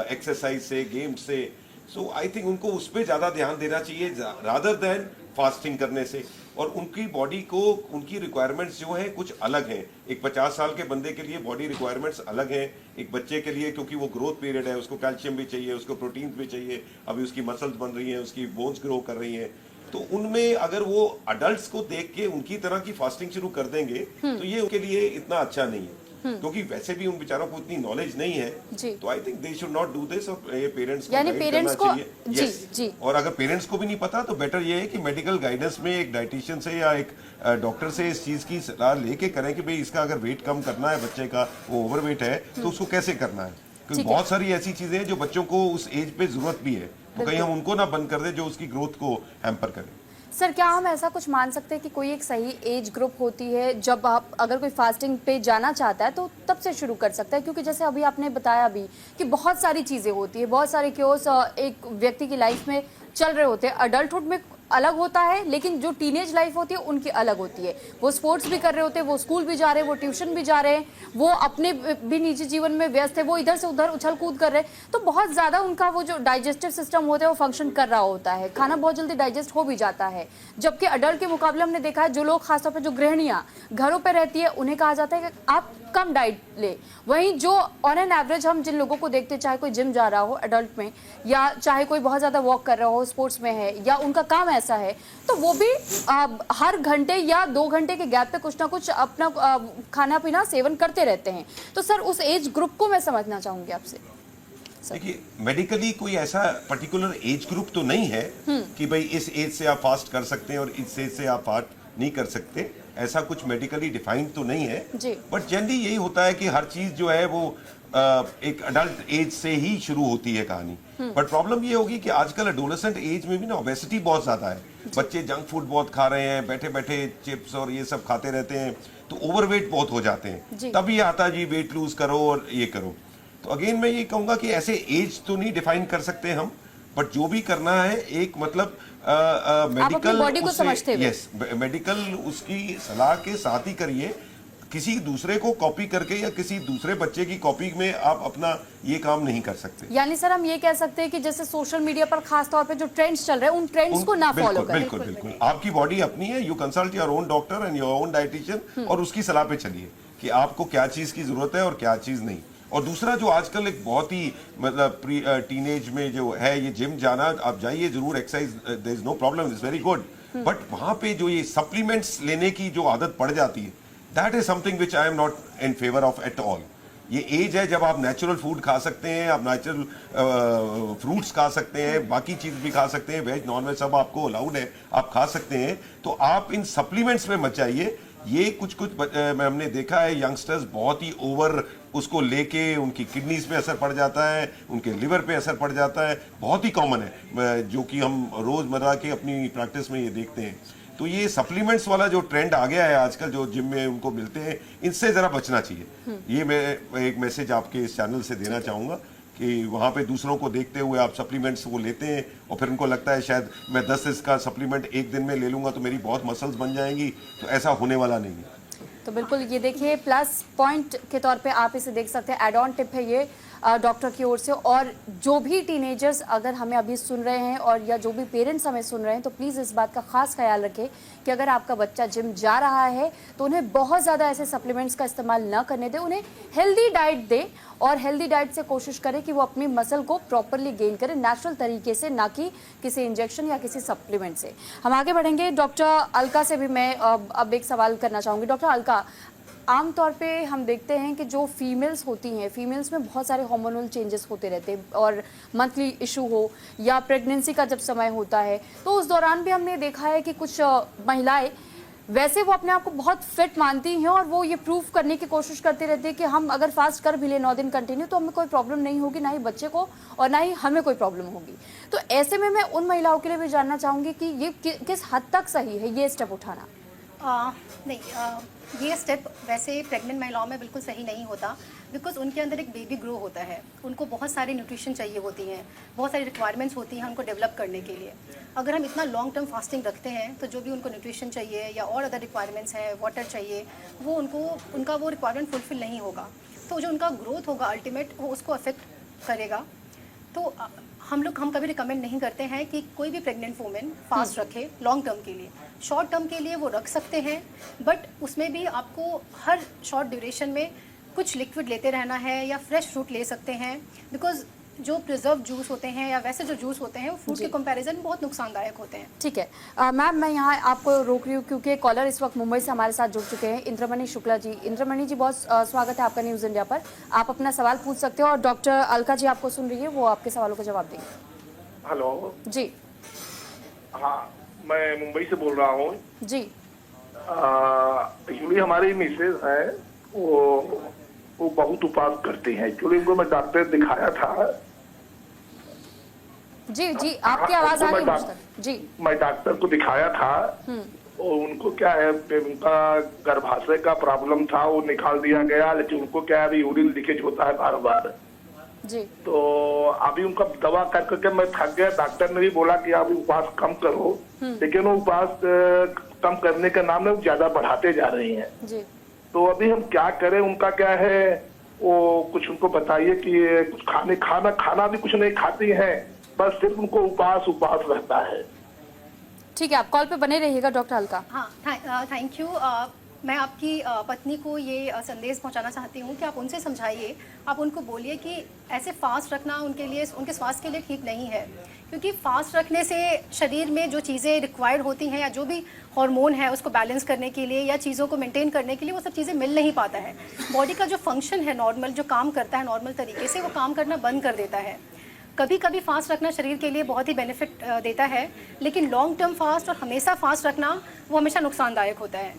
[SPEAKER 4] एक्सरसाइज से, गेम से। सो आई थिंक उनको उस पर ज़्यादा ध्यान देना चाहिए रादर देन फास्टिंग करने से। और उनकी बॉडी को, उनकी रिक्वायरमेंट्स जो हैं कुछ अलग हैं। एक 50 साल के बंदे के लिए बॉडी रिक्वायरमेंट्स अलग हैं, एक बच्चे के लिए, क्योंकि वो ग्रोथ पीरियड है, उसको कैल्शियम भी चाहिए, उसको प्रोटीन भी चाहिए, अभी उसकी मसल्स बन रही हैं, उसकी बोन्स ग्रो कर रही हैं। तो उनमें अगर वो अडल्ट्स को देख के उनकी तरह की फास्टिंग शुरू कर देंगे तो ये उनके लिए इतना अच्छा नहीं है, क्योंकि वैसे भी उन बेचारों को इतनी नॉलेज नहीं है। तो I think they should not do this. और ये पेरेंट्स को
[SPEAKER 2] यानी
[SPEAKER 4] गाइड
[SPEAKER 2] पेरेंट्स
[SPEAKER 4] करना
[SPEAKER 2] को
[SPEAKER 4] चाहिए।
[SPEAKER 2] जी।
[SPEAKER 4] और अगर पेरेंट्स को भी नहीं पता तो बेटर ये है कि मेडिकल गाइडेंस में एक डाइटिशियन से या एक डॉक्टर से इस चीज की सलाह लेके करें कि भाई इसका अगर वेट कम करना है, बच्चे का वो ओवरवेट है तो उसको कैसे करना है। क्योंकि बहुत सारी ऐसी चीजें हैं जो बच्चों को उस एज पे जरूरत भी है, तो कहीं हम उनको ना बंद कर दे जो उसकी ग्रोथ को हैम्पर करे।
[SPEAKER 2] सर, क्या हम ऐसा कुछ मान सकते हैं कि कोई एक सही एज ग्रुप होती है जब आप अगर कोई फास्टिंग पे जाना चाहता है तो तब से शुरू कर सकता है? क्योंकि जैसे अभी आपने बताया अभी कि बहुत सारी चीज़ें होती है, बहुत सारे क्योस एक व्यक्ति की लाइफ में चल रहे होते हैं। अडल्टहुड में अलग होता है, लेकिन जो टीनेज लाइफ होती है उनकी अलग होती है। वो स्पोर्ट्स भी कर रहे होते हैं, वो स्कूल भी जा रहे हैं, वो ट्यूशन भी जा रहे हैं, वो अपने भी निजी जीवन में व्यस्त है, वो इधर से उधर उछल कूद कर रहे हैं। तो बहुत ज़्यादा उनका वो जो डाइजेस्टिव सिस्टम होता है वो फंक्शन कर रहा होता है, खाना बहुत जल्दी डाइजेस्ट हो भी जाता है। जबकि अडल्ट के मुकाबले हमने देखा है जो लोग खासतौर पर जो गृहिणियाँ घरों पर रहती है उन्हें कहा जाता है कि आप कम डाइट ले। वहीं जो ऑन एन एवरेज हम जिन लोगों को देखते हैं, चाहे कोई जिम जा रहा हो एडल्ट में, या चाहे कोई बहुत ज़्यादा वॉक कर रहा हो, स्पोर्ट्स में है, या उनका काम ऐसा है, तो वो भी हर घंटे या 2 घंटे के गैप पे कुछ ना कुछ अपना खाना पीना सेवन करते रहते हैं। तो सर, उस एज ग्रुप को मैं समझना चाहूंगी आपसे।
[SPEAKER 4] देखिए, मेडिकली कोई ऐसा पर्टिकुलर एज ग्रुप तो नहीं है कि भाई इस एज से आप फास्ट कर सकते हैं और इस एज से आप फास्ट नहीं कर सकते। ऐसा कुछ मेडिकली डिफाइंड तो नहीं है, बट जनरली यही होता है कि हर चीज जो है वो एक अडल्ट एज से ही शुरू होती है कहानी। बट प्रॉब्लम ये होगी कि आजकल एडोलेसेंट एज में भी ना ओबेसिटी बहुत ज्यादा है। बच्चे जंक फूड बहुत खा रहे हैं, बैठे बैठे चिप्स और ये सब खाते रहते हैं, तो ओवरवेट बहुत हो जाते हैं। तब ये आता जी वेट लूज करो और ये करो। तो अगेन मैं ये कहूंगा कि ऐसे एज तो नहीं डिफाइन कर सकते हम, बट जो भी करना है एक मतलब मेडिकल मेडिकल उसकी सलाह के साथ ही करिए। किसी दूसरे को कॉपी करके या किसी दूसरे बच्चे की कॉपी में आप अपना ये काम नहीं कर सकते।
[SPEAKER 2] यानी सर, हम ये कह सकते हैं कि जैसे सोशल मीडिया पर खास तौर पे जो ट्रेंड्स चल रहे हैं उन ट्रेंड्स को ना फॉलो करें।
[SPEAKER 4] बिल्कुल बिल्कुल। आपकी बॉडी अपनी है, you consult your own doctor and your own dietitian और उसकी सलाह पे चलिए कि आपको क्या चीज की जरूरत है और क्या चीज नहीं। और दूसरा जो आजकल एक बहुत ही मतलब टीनेज में जो है ये जिम जाना, आप जाइए जरूर, exercise there is no problem, it's very good. But वहां पे जो ये सप्लीमेंट्स लेने की जो आदत पड़ जाती है, that is something which I am not in favour of at all. ये एज है जब आप नेचुरल फूड खा सकते हैं, आप नेचुरल फ्रूट्स खा सकते हैं, बाकी चीज भी खा सकते हैं, वेज नॉन वेज सब आपको अलाउड है, आप खा सकते हैं। तो आप इन सप्लीमेंट्स में मत जाइए। ये कुछ हमने देखा है यंगस्टर्स बहुत ही ओवर उसको लेके उनकी किडनीज पे असर पड़ जाता है, उनके लिवर पे असर पड़ जाता है, बहुत ही कॉमन है जो कि हम रोजमर्रा के अपनी प्रैक्टिस में ये देखते हैं। तो ये सप्लीमेंट्स वाला जो ट्रेंड आ गया है आजकल जो जिम में उनको मिलते हैं, इनसे जरा बचना चाहिए। ये मैं एक मैसेज आपके इस चैनल से देना चाहूंगा कि वहाँ पे दूसरों को देखते हुए आप सप्लीमेंट्स वो लेते हैं और फिर उनको लगता है शायद मैं 10 इसका सप्लीमेंट एक दिन में ले लूंगा तो मेरी बहुत मसल्स बन जाएंगी, तो ऐसा होने वाला नहीं है।
[SPEAKER 2] तो बिल्कुल ये देखिए, प्लस पॉइंट के तौर पे आप इसे देख सकते हैं, एड ऑन टिप है ये डॉक्टर की ओर से। और जो भी टीनेजर्स अगर हमें अभी सुन रहे हैं और या जो भी पेरेंट्स हमें सुन रहे हैं, तो प्लीज़ इस बात का खास ख्याल रखें कि अगर आपका बच्चा जिम जा रहा है तो उन्हें बहुत ज़्यादा ऐसे सप्लीमेंट्स का इस्तेमाल न करने दें, उन्हें हेल्दी डाइट दें और हेल्दी डाइट से कोशिश करें कि वो अपनी मसल को प्रॉपरली गेन करें नेचुरल तरीके से, ना कि किसी इंजेक्शन या किसी सप्लीमेंट से। हम आगे बढ़ेंगे। डॉक्टर अलका से भी मैं अब एक सवाल करना चाहूँगी। डॉक्टर अलका, आमतौर पे हम देखते हैं कि जो फीमेल्स होती हैं, फीमेल्स में बहुत सारे हार्मोनल चेंजेस होते रहते हैं, और मंथली इशू हो या प्रेगनेंसी का जब समय होता है तो उस दौरान भी हमने देखा है कि कुछ महिलाएं वैसे वो अपने आप को बहुत फिट मानती हैं और वो ये प्रूव करने की कोशिश करती रहती है कि हम अगर फास्ट कर भी लें 9 दिन कंटिन्यू तो हमें कोई प्रॉब्लम नहीं होगी, ना ही बच्चे को और ना ही हमें कोई प्रॉब्लम होगी। तो ऐसे में मैं उन महिलाओं के लिए भी जानना चाहूँगी कि ये किस हद तक सही है ये स्टेप उठाना।
[SPEAKER 5] नहीं, ये स्टेप वैसे प्रेग्नेंट महिलाओं में बिल्कुल सही नहीं होता, बिकॉज उनके अंदर एक बेबी ग्रो होता है, उनको बहुत सारी न्यूट्रिशन चाहिए होती हैं, बहुत सारी रिक्वायरमेंट्स होती हैं उनको डेवलप करने के लिए। अगर हम इतना लॉन्ग टर्म फास्टिंग रखते हैं तो जो भी उनको न्यूट्रिशन चाहिए या और अदर रिक्वायरमेंट्स हैं, वाटर चाहिए, वो उनका वो रिक्वायरमेंट फुलफिल नहीं होगा, तो जो उनका ग्रोथ होगा अल्टीमेट वो उसको अफेक्ट करेगा। तो हम कभी रिकमेंड नहीं करते हैं कि कोई भी प्रेग्नेंट वुमेन फास्ट रखे लॉन्ग टर्म के लिए। शॉर्ट टर्म के लिए वो रख सकते हैं, बट उसमें भी आपको हर शॉर्ट ड्यूरेशन में कुछ लिक्विड लेते रहना है या फ्रेश फ्रूट ले सकते हैं, बिकॉज जो प्रिजर्व जूस होते हैं या वैसे जो जूस होते हैं वो फ्रूट के कंपैरिजन में बहुत नुकसानदायक होते हैं।
[SPEAKER 2] ठीक है मैम, मैं यहाँ आपको रोक रही हूँ क्योंकि कॉलर इस वक्त मुंबई से हमारे साथ जुड़ चुके हैं, इंद्रमणि शुक्ला जी। इंद्रमणि जी, बहुत स्वागत है आपका न्यूज़ इंडिया पर। आप अपना सवाल पूछ सकते हो और डॉक्टर अलका जी आपको सुन रही है, वो आपके सवालों का जवाब देंगे।
[SPEAKER 6] हेलो
[SPEAKER 2] जी।
[SPEAKER 6] हाँ, मैं मुंबई से बोल रहा हूँ
[SPEAKER 2] जी।
[SPEAKER 6] एक्चुअली हमारी मिसेज है, वो बहुत उपवास करती हैं। एक्चुअली उनको मैं डॉक्टर दिखाया था।
[SPEAKER 2] जी जी, आपकी आवाज आ रही है जी।
[SPEAKER 6] मैं डॉक्टर को दिखाया था और उनको क्या है, उनका गर्भाशय का प्रॉब्लम था, वो निकाल दिया गया, लेकिन उनको क्या है, अभी यूरिन लीकेज होता है बार बार
[SPEAKER 2] जी।
[SPEAKER 6] तो अभी उनका दवा कर करके मैं थक गया। डॉक्टर ने भी बोला कि आप उपवास कम करो, लेकिन वो उपवास कम करने के नाम में वो ज्यादा बढ़ाते जा रही हैं
[SPEAKER 2] जी।
[SPEAKER 6] तो अभी हम क्या करें? उनका क्या है, वो कुछ उनको बताइए कि कुछ खाना भी कुछ नहीं खाती हैं, बस सिर्फ उनको उपवास रहता है।
[SPEAKER 2] ठीक है, आप कॉल पे बने रहिएगा डॉक्टर अलका।
[SPEAKER 5] हाँ, थैंक यू। मैं आपकी पत्नी को ये संदेश पहुंचाना चाहती हूँ कि आप उनसे समझाइए, आप उनको बोलिए कि ऐसे फास्ट रखना उनके लिए, उनके स्वास्थ्य के लिए ठीक नहीं है, क्योंकि फास्ट रखने से शरीर में जो चीज़ें रिक्वायर्ड होती हैं या जो भी हार्मोन है उसको बैलेंस करने के लिए या चीज़ों को मेंटेन करने के लिए वो सब चीज़ें मिल नहीं पाता है। बॉडी का जो फंक्शन है नॉर्मल, जो काम करता है नॉर्मल तरीके से, वो काम करना बंद कर देता है। कभी कभी फास्ट रखना शरीर के लिए बहुत ही बेनिफिट देता है, लेकिन लॉन्ग टर्म फास्ट और हमेशा फास्ट रखना वो हमेशा नुकसानदायक होता है।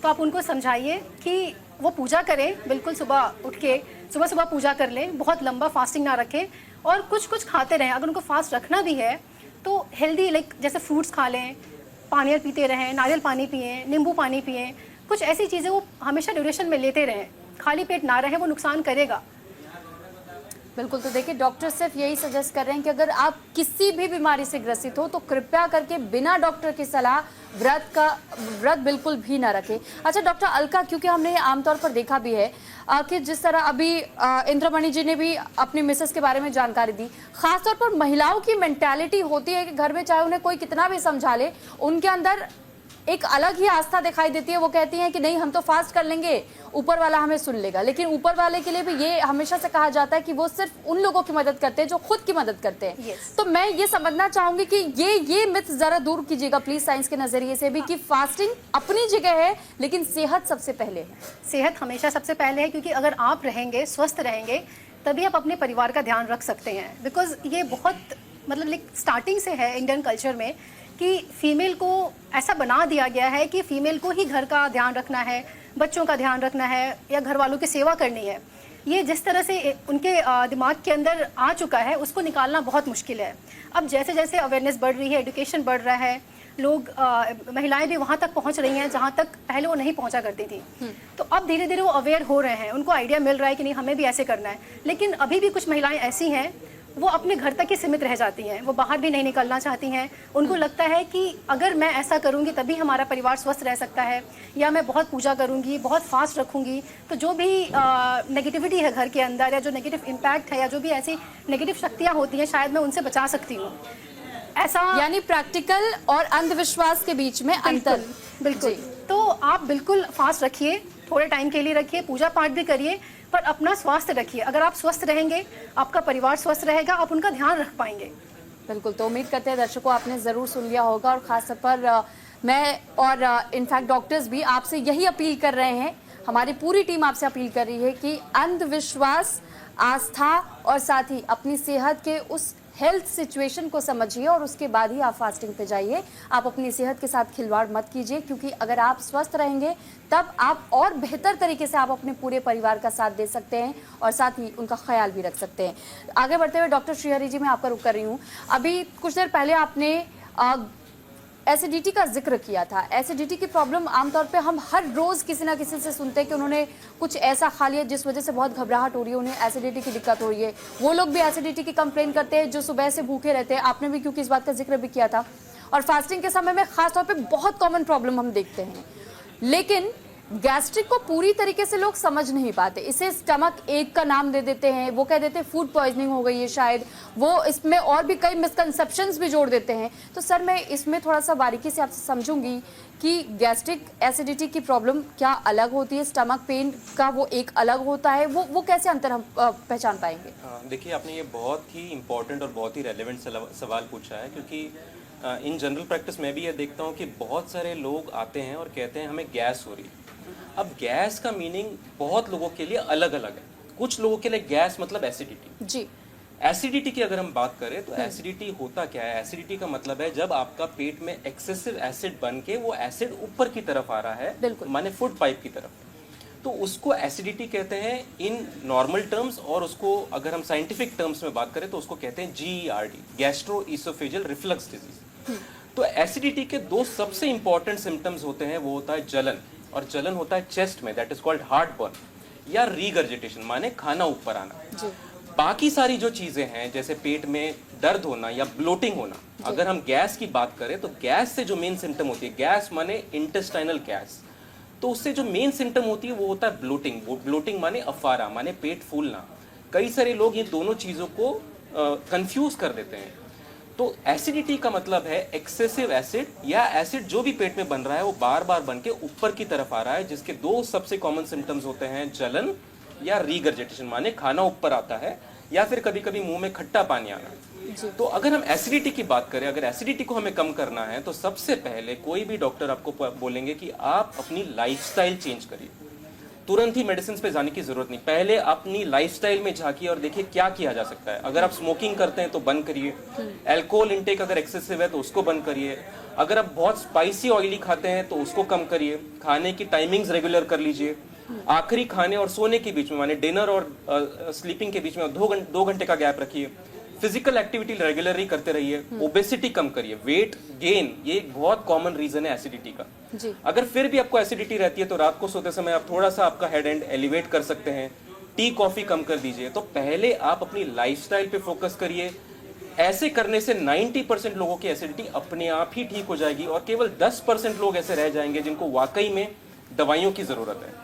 [SPEAKER 5] तो आप उनको समझाइए कि वो पूजा करें, बिल्कुल सुबह उठ के सुबह पूजा कर लें, बहुत लंबा फास्टिंग ना रखें और कुछ खाते रहें। अगर उनको फास्ट रखना भी है तो हेल्दी, लाइक जैसे फ्रूट्स खा लें, पानी पीते रहें, नारियल पानी पिएं, नींबू पानी पिएं, कुछ ऐसी चीज़ें वो हमेशा ड्यूरेशन में लेते रहें। खाली पेट ना रहें, वो नुकसान करेगा।
[SPEAKER 2] बिल्कुल, तो देखिए डॉक्टर सिर्फ यही सजेस्ट कर रहे हैं कि अगर आप किसी भी बीमारी से ग्रसित हो तो कृपया करके बिना डॉक्टर की सलाह व्रत बिल्कुल भी ना रखें। अच्छा डॉक्टर अलका, क्योंकि हमने ये आमतौर पर देखा भी है कि जिस तरह अभी इंद्रमणि जी ने भी अपनी मिसेस के बारे में जानकारी दी, खासतौर पर महिलाओं की मेंटालिटी होती है कि घर में चाहे उन्हें कोई कितना भी समझा ले, उनके अंदर एक अलग ही आस्था दिखाई देती है। वो कहती हैं कि नहीं, हम तो फास्ट कर लेंगे, ऊपर वाला हमें सुन लेगा। लेकिन ऊपर वाले के लिए भी ये हमेशा से कहा जाता है कि वो सिर्फ उन लोगों की मदद करते हैं जो खुद की मदद करते हैं।
[SPEAKER 5] Yes.
[SPEAKER 2] तो मैं ये समझना चाहूंगी कि ये मिथ जरा दूर कीजिएगा प्लीज साइंस के नजरिए से भी, कि फास्टिंग अपनी जगह है लेकिन सेहत सबसे पहले है।
[SPEAKER 5] सेहत हमेशा सबसे पहले है, क्योंकि अगर आप रहेंगे, स्वस्थ रहेंगे, तभी आप अपने परिवार का ध्यान रख सकते हैं। बिकॉज ये बहुत मतलब स्टार्टिंग से है इंडियन कल्चर में कि फीमेल को ऐसा बना दिया गया है कि फीमेल को ही घर का ध्यान रखना है, बच्चों का ध्यान रखना है या घर वालों की सेवा करनी है। ये जिस तरह से उनके दिमाग के अंदर आ चुका है, उसको निकालना बहुत मुश्किल है। अब जैसे जैसे अवेयरनेस बढ़ रही है, एजुकेशन बढ़ रहा है, लोग महिलाएं भी वहाँ तक पहुँच रही हैं जहाँ तक पहले वो नहीं पहुँचा करती थी। तो अब धीरे धीरे वो अवेयर हो रहे हैं, उनको आइडिया मिल रहा है कि नहीं, हमें भी ऐसे करना है। लेकिन अभी भी कुछ महिलाएं ऐसी हैं, वो अपने घर तक ही सीमित रह जाती हैं, वो बाहर भी नहीं निकलना चाहती हैं। उनको लगता है कि अगर मैं ऐसा करूंगी तभी हमारा परिवार स्वस्थ रह सकता है, या मैं बहुत पूजा करूंगी, बहुत फास्ट रखूंगी, तो जो भी नेगेटिविटी है घर के अंदर या जो नेगेटिव इम्पैक्ट है या जो भी ऐसी नेगेटिव शक्तियाँ होती हैं, शायद मैं उनसे बचा सकती हूँ। ऐसा
[SPEAKER 2] यानी प्रैक्टिकल और अंधविश्वास के बीच में अंतर।
[SPEAKER 5] बिल्कुल। तो आप बिल्कुल फास्ट रखिए, थोड़े टाइम के लिए रखिए, पूजा पाठ भी करिए, पर अपना स्वास्थ्य रखिए। अगर आप स्वस्थ रहेंगे, आपका परिवार स्वस्थ रहेगा, आप उनका ध्यान रख पाएंगे।
[SPEAKER 2] बिल्कुल, तो उम्मीद करते हैं दर्शकों आपने ज़रूर सुन लिया होगा, और ख़ासतौर पर मैं और इनफैक्ट डॉक्टर्स भी आपसे यही अपील कर रहे हैं, हमारी पूरी टीम आपसे अपील कर रही है कि अंधविश्वास, आस्था और साथ ही अपनी सेहत के उस हेल्थ सिचुएशन को समझिए और उसके बाद ही आप फास्टिंग पे जाइए। आप अपनी सेहत के साथ खिलवाड़ मत कीजिए, क्योंकि अगर आप स्वस्थ रहेंगे तब आप और बेहतर तरीके से आप अपने पूरे परिवार का साथ दे सकते हैं और साथ ही उनका ख्याल भी रख सकते हैं। आगे बढ़ते हुए डॉक्टर श्रीहरि जी, मैं आपका रुख कर रही हूँ। अभी कुछ देर पहले आपने एसिडिटी का जिक्र किया था। एसिडिटी की प्रॉब्लम आमतौर पे हम हर रोज किसी ना किसी से सुनते हैं कि उन्होंने कुछ ऐसा खा लिया जिस वजह से बहुत घबराहट हो रही है, उन्हें एसिडिटी की दिक्कत हो रही है। वो लोग भी एसिडिटी की कंप्लेन करते हैं जो सुबह से भूखे रहते हैं, आपने भी क्योंकि इस बात का जिक्र भी किया था। और फास्टिंग के समय में खासतौर पर बहुत कॉमन प्रॉब्लम हम देखते हैं। लेकिन गैस्ट्रिक को पूरी तरीके से लोग समझ नहीं पाते, इसे स्टमक एक का नाम दे देते हैं, वो कह देते हैं फूड पॉइजनिंग हो गई है शायद, वो इसमें और भी कई मिसकंसेप्शंस भी जोड़ देते हैं। तो सर मैं इसमें थोड़ा सा बारीकी से आपसे समझूंगी कि गैस्ट्रिक एसिडिटी की प्रॉब्लम क्या अलग होती है, स्टमक पेन का वो एक अलग होता है, वो कैसे अंतर हम पहचान पाएंगे?
[SPEAKER 1] देखिए, आपने ये बहुत ही इंपॉर्टेंट और बहुत ही रेलेवेंट सवाल पूछा है, क्योंकि इन जनरल प्रैक्टिस में भी ये देखता हूँ कि बहुत सारे लोग आते हैं और कहते हैं हमें गैस हो रही है। अब गैस का मीनिंग बहुत लोगों के लिए अलग अलग है। कुछ लोगों के लिए गैस मतलब एसिडिटी।
[SPEAKER 2] जी।
[SPEAKER 1] एसिडिटी की अगर हम बात करें तो एसिडिटी होता क्या है? एसिडिटी का मतलब है जब आपका पेट में एक्सेसिव एसिड बन के वो एसिड ऊपर की तरफ आ रहा है, माने फूड पाइप की तरफ, तो उसको एसिडिटी कहते हैं इन नॉर्मल टर्म्स। और उसको अगर हम साइंटिफिक टर्म्स में बात करें तो उसको कहते हैं GERD, गैस्ट्रोइसोफेजियल रिफ्लक्स डिजीज। तो एसिडिटी के दो सबसे इंपॉर्टेंट सिम्टम्स होते हैं, वो होता है जलन, और जलन होता है चेस्ट में, that is called heart burn, या रीगर्जिटेशन माने खाना ऊपर आना। बाकी सारी जो चीजें हैं जैसे पेट में दर्द होना या ब्लोटिंग होना, अगर हम गैस की बात करें तो गैस से जो मेन सिम्टम होती है, गैस माने इंटेस्टाइनल गैस, तो उससे जो मेन सिम्टम होती है वो होता है ब्लोटिंग। वो ब्लोटिंग माने अफारा, माने पेट फूलना। कई सारे लोग ये दोनों चीजों को कंफ्यूज कर देते हैं। तो एसिडिटी का मतलब है एक्सेसिव एसिड, या एसिड जो भी पेट में बन रहा है वो बार बार बन के ऊपर की तरफ आ रहा है, जिसके दो सबसे कॉमन सिम्टम्स होते हैं, जलन या रीगर्जिटेशन माने खाना ऊपर आता है, या फिर कभी कभी मुंह में खट्टा पानी आना। तो अगर हम एसिडिटी की बात करें, अगर एसिडिटी को हमें कम करना है तो सबसे पहले कोई भी डॉक्टर आपको बोलेंगे कि आप अपनी लाइफस्टाइल चेंज करिए। तुरंत ही मेडिसिन पे जाने की जरूरत नहीं, पहले अपनी लाइफस्टाइल में झांकिए और देखिए क्या किया जा सकता है। अगर आप स्मोकिंग करते हैं तो बंद करिए, अल्कोहल इंटेक अगर एक्सेसिव है तो उसको बंद करिए, अगर आप बहुत स्पाइसी ऑयली खाते हैं तो उसको कम करिए, खाने की टाइमिंग्स रेगुलर कर लीजिए, आखिरी खाने और सोने के बीच में माने डिनर और स्लीपिंग के बीच में 2 घंटे का गैप रखिए, फिजिकल एक्टिविटी रेगुलरली करते रहिए, ओबेसिटी कम करिए, वेट गेन, ये एक बहुत कॉमन रीजन है एसिडिटी का। अगर फिर भी आपको एसिडिटी रहती है तो रात को सोते समय आप थोड़ा सा आपका हेड एंड एलिवेट कर सकते हैं, टी कॉफी कम कर दीजिए। तो पहले आप अपनी लाइफस्टाइल पे फोकस करिए। ऐसे करने से 90% लोगों की एसिडिटी अपने आप ही ठीक हो जाएगी, और केवल 10% लोग ऐसे रह जाएंगे जिनको वाकई में दवाइयों की जरूरत है।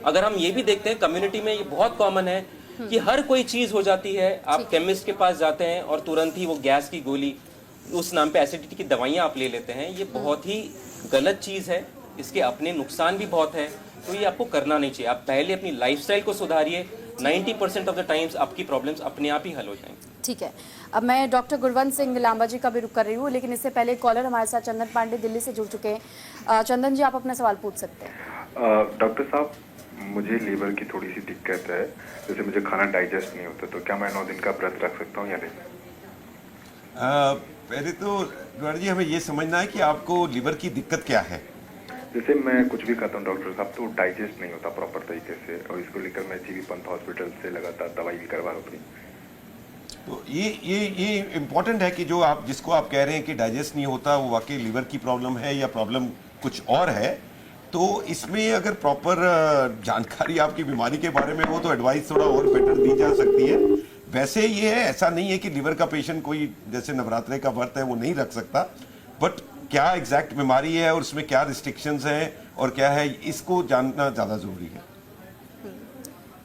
[SPEAKER 1] अगर हम ये भी देखते हैं कम्युनिटी में ये बहुत कॉमन है कि हर कोई चीज हो जाती है, आप केमिस्ट के पास जाते हैं और तुरंत ही वो गैस की गोली, उस नाम पे एसिडिटी की दवाइयां आप ले लेते हैं। ये बहुत ही गलत चीज है, इसके अपने नुकसान भी बहुत है, तो ये आपको करना नहीं चाहिए। आप पहले अपनी लाइफस्टाइल को सुधारिए, 90% ऑफ द टाइम्स आपकी प्रॉब्लम्स अपने आप ही हल हो जाएंगी।
[SPEAKER 2] ठीक है, अब मैं डॉक्टर गुरवंत सिंह लांबा जी का भी रुख कर रही हूँ, लेकिन इससे पहले कॉलर हमारे साथ चंदन पांडे दिल्ली से जुड़ चुके हैं। चंदन जी, आप अपना सवाल पूछ सकते हैं।
[SPEAKER 7] डॉक्टर साहब, मुझे लीवर की थोड़ी सी दिक्कत है, जैसे मुझे खाना डाइजेस्ट नहीं होता, तो क्या मैं 9 दिन का व्रत रख सकता हूँ या नहीं?
[SPEAKER 4] पहले तो द्वार जी हमें ये समझना है कि आपको लीवर की दिक्कत क्या है।
[SPEAKER 7] जैसे मैं कुछ भी खाता हूँ डॉक्टर साहब तो डाइजेस्ट नहीं होता प्रॉपर तरीके से, और इसको लेकर मैं जीबी पंत हॉस्पिटल से लगातार दवाई भी करवा रहा हूँ।
[SPEAKER 4] तो ये इम्पोर्टेंट है कि जो आप जिसको आप कह रहे हैं कि डाइजेस्ट नहीं होता, वो वाकई लीवर की प्रॉब्लम है या प्रॉब्लम कुछ और है। तो इसमें अगर प्रॉपर जानकारी आपकी बीमारी के बारे में हो तो एडवाइस थोड़ा और बेटर दी जा सकती है। वैसे ये है, ऐसा नहीं है कि लीवर का पेशेंट कोई जैसे नवरात्रे का व्रत है वो नहीं रख सकता, बट क्या एग्जैक्ट बीमारी है और उसमें क्या रिस्ट्रिक्शंस हैं और क्या है, इसको जानना ज़्यादा जरूरी है।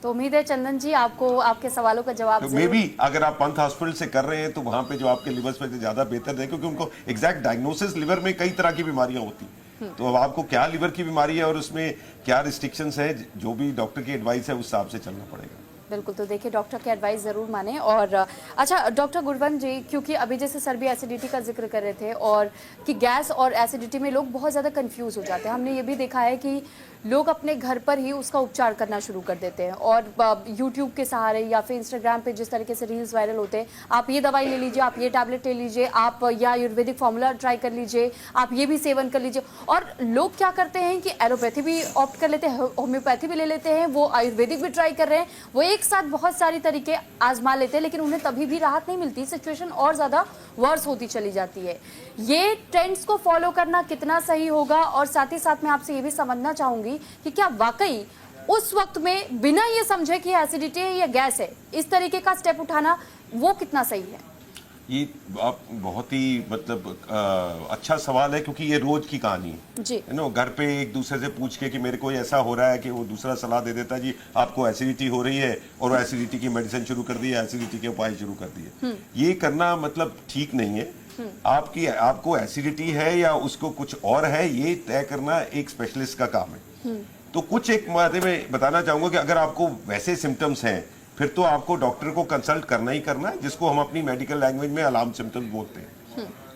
[SPEAKER 2] तो उम्मीद है चंदन जी आपको आपके सवालों का जवाब
[SPEAKER 4] तो मे बी अगर आप पंत हॉस्पिटल से कर रहे हैं तो वहाँ पे जो आपके लिवर पे ज़्यादा बेहतर है, क्योंकि उनको एग्जैक्ट डायग्नोसिस लिवर में कई तरह की बीमारियाँ होती हैं। तो अब आपको क्या लिवर की बीमारी है और उसमें क्या रिस्ट्रिक्शंस है, जो भी डॉक्टर की एडवाइस है उस हिसाब से चलना पड़ेगा।
[SPEAKER 2] बिल्कुल, तो देखिए डॉक्टर की एडवाइस ज़रूर माने। और अच्छा डॉक्टर गुरवंत जी, क्योंकि अभी जैसे सर भी एसिडिटी का जिक्र कर रहे थे, और कि गैस और एसिडिटी में लोग बहुत ज़्यादा कंफ्यूज हो जाते हैं। हमने ये भी देखा है कि लोग अपने घर पर ही उसका उपचार करना शुरू कर देते हैं, और यूट्यूब के सहारे या फिर इंस्टाग्राम पे जिस तरीके से रील्स वायरल होते हैं, आप ये दवाई ले लीजिए, आप ये टैबलेट ले लीजिए, आप या आयुर्वेदिक फॉर्मूला ट्राई कर लीजिए, आप ये भी सेवन कर लीजिए। और लोग क्या करते हैं कि एलोपैथी भी ऑप्ट कर लेते हैं, होम्योपैथी भी ले लेते हैं, वो आयुर्वेदिक भी ट्राई कर रहे हैं, वो एक साथ बहुत सारी तरीके आजमा लेते हैं, लेकिन उन्हें तभी भी राहत नहीं मिलती, सिचुएशन और ज़्यादा वर्स होती चली जाती है। ये ट्रेंड्स को फॉलो करना कितना सही होगा, और साथ ही साथ मैं आपसे ये भी समझना चाहूंगी कि क्या वाकई उस वक्त में बिना ये समझे कि एसिडिटी है या गैस है, इस तरीके का स्टेप उठाना वो कितना सही है?
[SPEAKER 4] ये आप बहुत ही मतलब अच्छा सवाल है, क्योंकि ये रोज की कहानी है
[SPEAKER 2] जी।
[SPEAKER 4] घर पे एक दूसरे से पूछ के कि मेरे को ऐसा हो रहा है, कि वो दूसरा सलाह दे देता जी आपको एसिडिटी हो रही है, और वो एसिडिटी की मेडिसिन शुरू कर दी है, एसिडिटी के उपाय शुरू कर दिए। ये करना मतलब ठीक नहीं है। आपको एसिडिटी है या उसको कुछ और है, ये तय करना एक स्पेशलिस्ट का काम है। तो कुछ एक बातें मैं बताना चाहूंगा कि अगर आपको वैसे सिम्टम्स हैं, फिर तो आपको डॉक्टर को कंसल्ट करना ही करना है, जिसको हम अपनी मेडिकल लैंग्वेज में अलार्म सिम्टम्स बोलते हैं।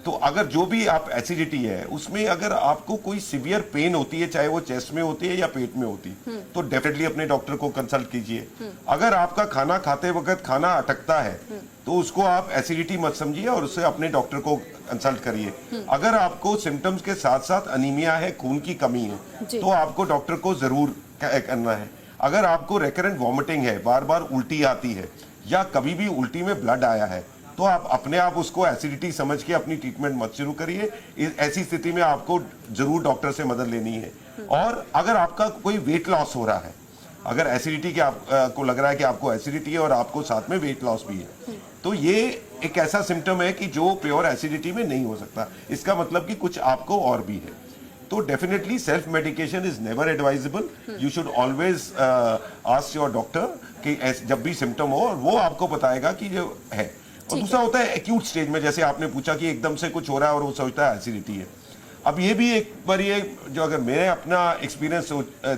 [SPEAKER 4] तो अगर जो भी आप एसिडिटी है उसमें अगर आपको कोई सीवियर पेन होती है, चाहे वो चेस्ट में होती है या पेट में होती है, तो डेफिनेटली अपने डॉक्टर को कंसल्ट कीजिए। अगर आपका खाना खाते वक्त खाना अटकता है, तो उसको आप एसिडिटी मत समझिए और उससे अपने डॉक्टर को कंसल्ट करिए। अगर आपको सिम्टम्स के साथ साथ अनीमिया है, खून की कमी है, तो आपको डॉक्टर को जरूर करना है। अगर आपको रेकरेंट वॉमिटिंग है, बार बार उल्टी आती है, या कभी भी उल्टी में ब्लड आया है, तो आप अपने आप उसको एसिडिटी समझ के अपनी ट्रीटमेंट मत शुरू करिए। ऐसी स्थिति में आपको जरूर डॉक्टर से मदद लेनी है। और अगर आपका कोई वेट लॉस हो रहा है, अगर एसिडिटी के आपको लग रहा है कि आपको एसिडिटी है और आपको साथ में वेट लॉस भी है, तो ये एक ऐसा सिम्टम है कि जो प्योर एसिडिटी में नहीं हो सकता। इसका मतलब कि कुछ आपको और भी है। तो definitely self medication is never advisable. You should always ask your doctor कि जब भी सिम्टम हो, और वो आपको बताएगा कि जो है। और दूसरा होता है एक्यूट स्टेज में, जैसे आपने पूछा कि एकदम से कुछ हो रहा है और वो सोचता है एसिडिटी है। अब ये भी एक बार ये जो अगर मैं अपना एक्सपीरियंस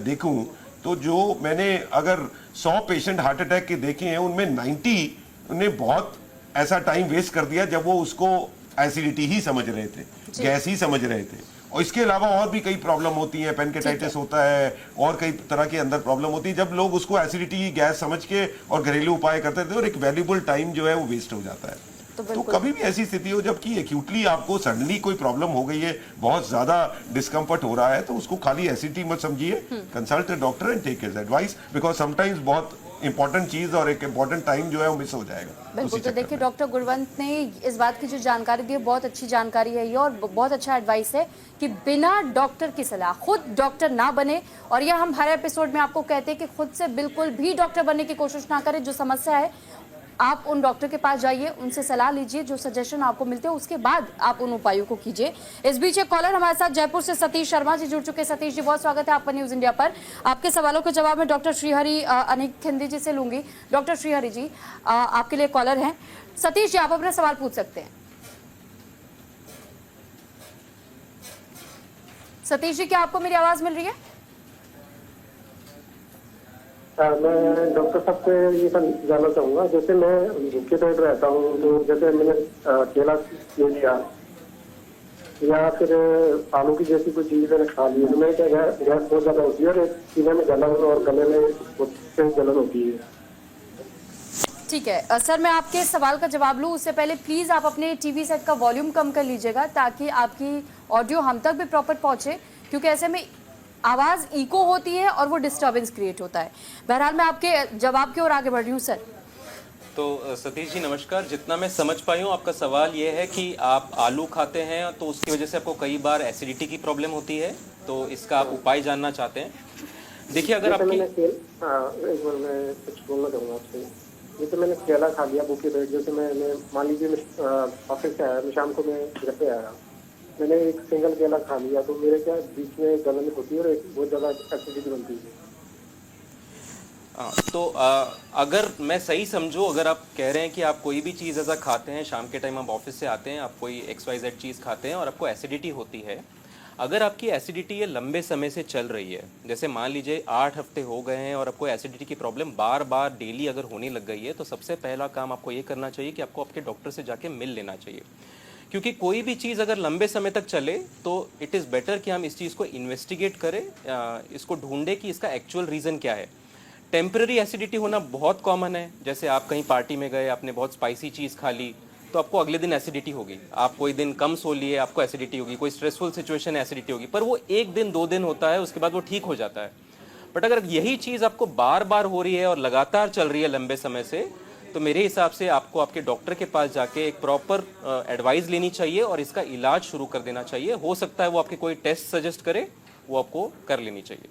[SPEAKER 4] देखूं, तो जो मैंने अगर 100 पेशेंट हार्ट अटैक के देखे हैं, उनमें 90 ने बहुत ऐसा टाइम वेस्ट कर दिया जब वो उसको एसिडिटी ही समझ रहे थे, गैस ही समझ रहे थे। और इसके अलावा और भी कई प्रॉब्लम होती है, पेनकेटाइटिस होता है और कई तरह के अंदर प्रॉब्लम होती है, जब लोग उसको एसिडिटी गैस समझ के और घरेलू उपाय करते थे, और एक वैल्यूबल टाइम जो है वो वेस्ट हो जाता है। तो कभी भी ऐसी स्थिति हो जबकि एक्यूटली आपको सडनली कोई प्रॉब्लम हो गई है, बहुत ज्यादा डिस्कम्फर्ट हो रहा है, तो उसको खाली एसिडिटी मत समझिए, consult a doctor and take his advice, because sometimes बहुत इंपॉर्टेंट चीज और एक इंपॉर्टेंट टाइम जो है वो मिस हो जाएगा।
[SPEAKER 2] बिल्कुल। तो देखिए डॉक्टर गुरवंत ने इस बात की जो जानकारी दी है, बहुत अच्छी जानकारी है ये, और बहुत अच्छा एडवाइस है कि बिना डॉक्टर की सलाह खुद डॉक्टर ना बने। और यह हम हर एपिसोड में आपको कहते हैं कि खुद से बिल्कुल भी डॉक्टर बनने की कोशिश ना करें। जो समस्या है आप उन डॉक्टर के पास जाइए, उनसे सलाह लीजिए, जो सजेशन आपको मिलते हैं उसके बाद आप उन उपायों को कीजिए। इस बीच एक कॉलर हमारे साथ जयपुर से सतीश शर्मा जी जुड़ चुके हैं। सतीश जी, बहुत स्वागत है आपका न्यूज इंडिया पर। आपके सवालों के जवाब में डॉक्टर श्रीहरि अनिक खिंदी जी से लूंगी। डॉक्टर श्रीहरि जी, आपके लिए कॉलर हैं। सतीश जी, आप अपना सवाल पूछ सकते हैं। सतीश जी, क्या आपको मेरी आवाज मिल रही है?
[SPEAKER 8] मैं डॉक्टर साहब से ये जानना चाहूंगा, जैसे मैं भूखे पेट रहता हूँ, तो जैसे मैंने केला ले लिया या फिर आलू की जैसी कोई चीज मैंने खा ली, तो मैं क्या गैस बहुत ज्यादा होती है और सीने में जलन और गले में जलन होती है।
[SPEAKER 2] ठीक है सर, मैं आपके सवाल का जवाब लूँ उससे पहले प्लीज आप अपने टीवी सेट का वॉल्यूम कम कर लीजिएगा, ताकि आपकी ऑडियो हम तक भी प्रॉपर पहुंचे, क्योंकि ऐसे में आवाज इको होती है और वो डिस्टर्बेंस क्रिएट होता है। बहरहाल मैं आपके जवाब की ओर आगे बढ़ रही हूँ सर।
[SPEAKER 1] तो सतीश जी नमस्कार। जितना मैं समझ पाई हूँ आपका सवाल ये है कि आप आलू खाते हैं तो उसकी वजह से आपको कई बार एसिडिटी की प्रॉब्लम होती है, तो इसका आप उपाय जानना चाहते हैं। देखिए अगर आपकी
[SPEAKER 8] एक बार मैं कुछ बोलना चाहूँगा आपसे। जैसे मैंने केला खा लिया भूखे पेट, जैसे मैं मान लीजिए ऑफिस से आया, मैं शाम को मैं घर पे आया, मैंने एक सिंगल केला खा लिया, तो मेरे क्या बीच में गलन होती है और एक बहुत ज्यादा एसिडिटी बनती है।
[SPEAKER 1] तो अगर मैं सही समझूं, अगर आप कह रहे हैं कि आप कोई भी चीज़ ऐसा खाते हैं, शाम के टाइम आप ऑफिस से आते हैं, आप कोई XYZ चीज़ खाते हैं और आपको एसिडिटी होती है, अगर आपकी एसिडिटी ये लंबे समय से चल रही है, जैसे मान लीजिए 8 हफ्ते हो गए हैं और आपको एसिडिटी की प्रॉब्लम बार बार डेली अगर होने लग गई है, तो सबसे पहला काम आपको ये करना चाहिए कि आपको आपके डॉक्टर से जाके मिल लेना चाहिए। क्योंकि कोई भी चीज़ अगर लंबे समय तक चले तो इट इज़ बेटर कि हम इस चीज़ को इन्वेस्टिगेट करें, इसको ढूंढें कि इसका एक्चुअल रीज़न क्या है। टेम्पररी एसिडिटी होना बहुत कॉमन है, जैसे आप कहीं पार्टी में गए, आपने बहुत स्पाइसी चीज़ खा ली, तो आपको अगले दिन एसिडिटी होगी। आप कोई दिन कम सो लिए, आपको एसिडिटी होगी। कोई स्ट्रेसफुल सिचुएशन है, एसिडिटी होगी, पर वो 1 दिन 2 दिन होता है, उसके बाद वो ठीक हो जाता है। बट अगर यही चीज़ आपको बार बार हो रही है और लगातार चल रही है लंबे समय से, तो मेरे हिसाब से आपको आपके डॉक्टर के पास जाके एक प्रॉपर एडवाइस लेनी चाहिए और इसका इलाज शुरू कर देना चाहिए। हो सकता है वो आपके कोई टेस्ट सजेस्ट करे, वो आपको कर लेनी चाहिए।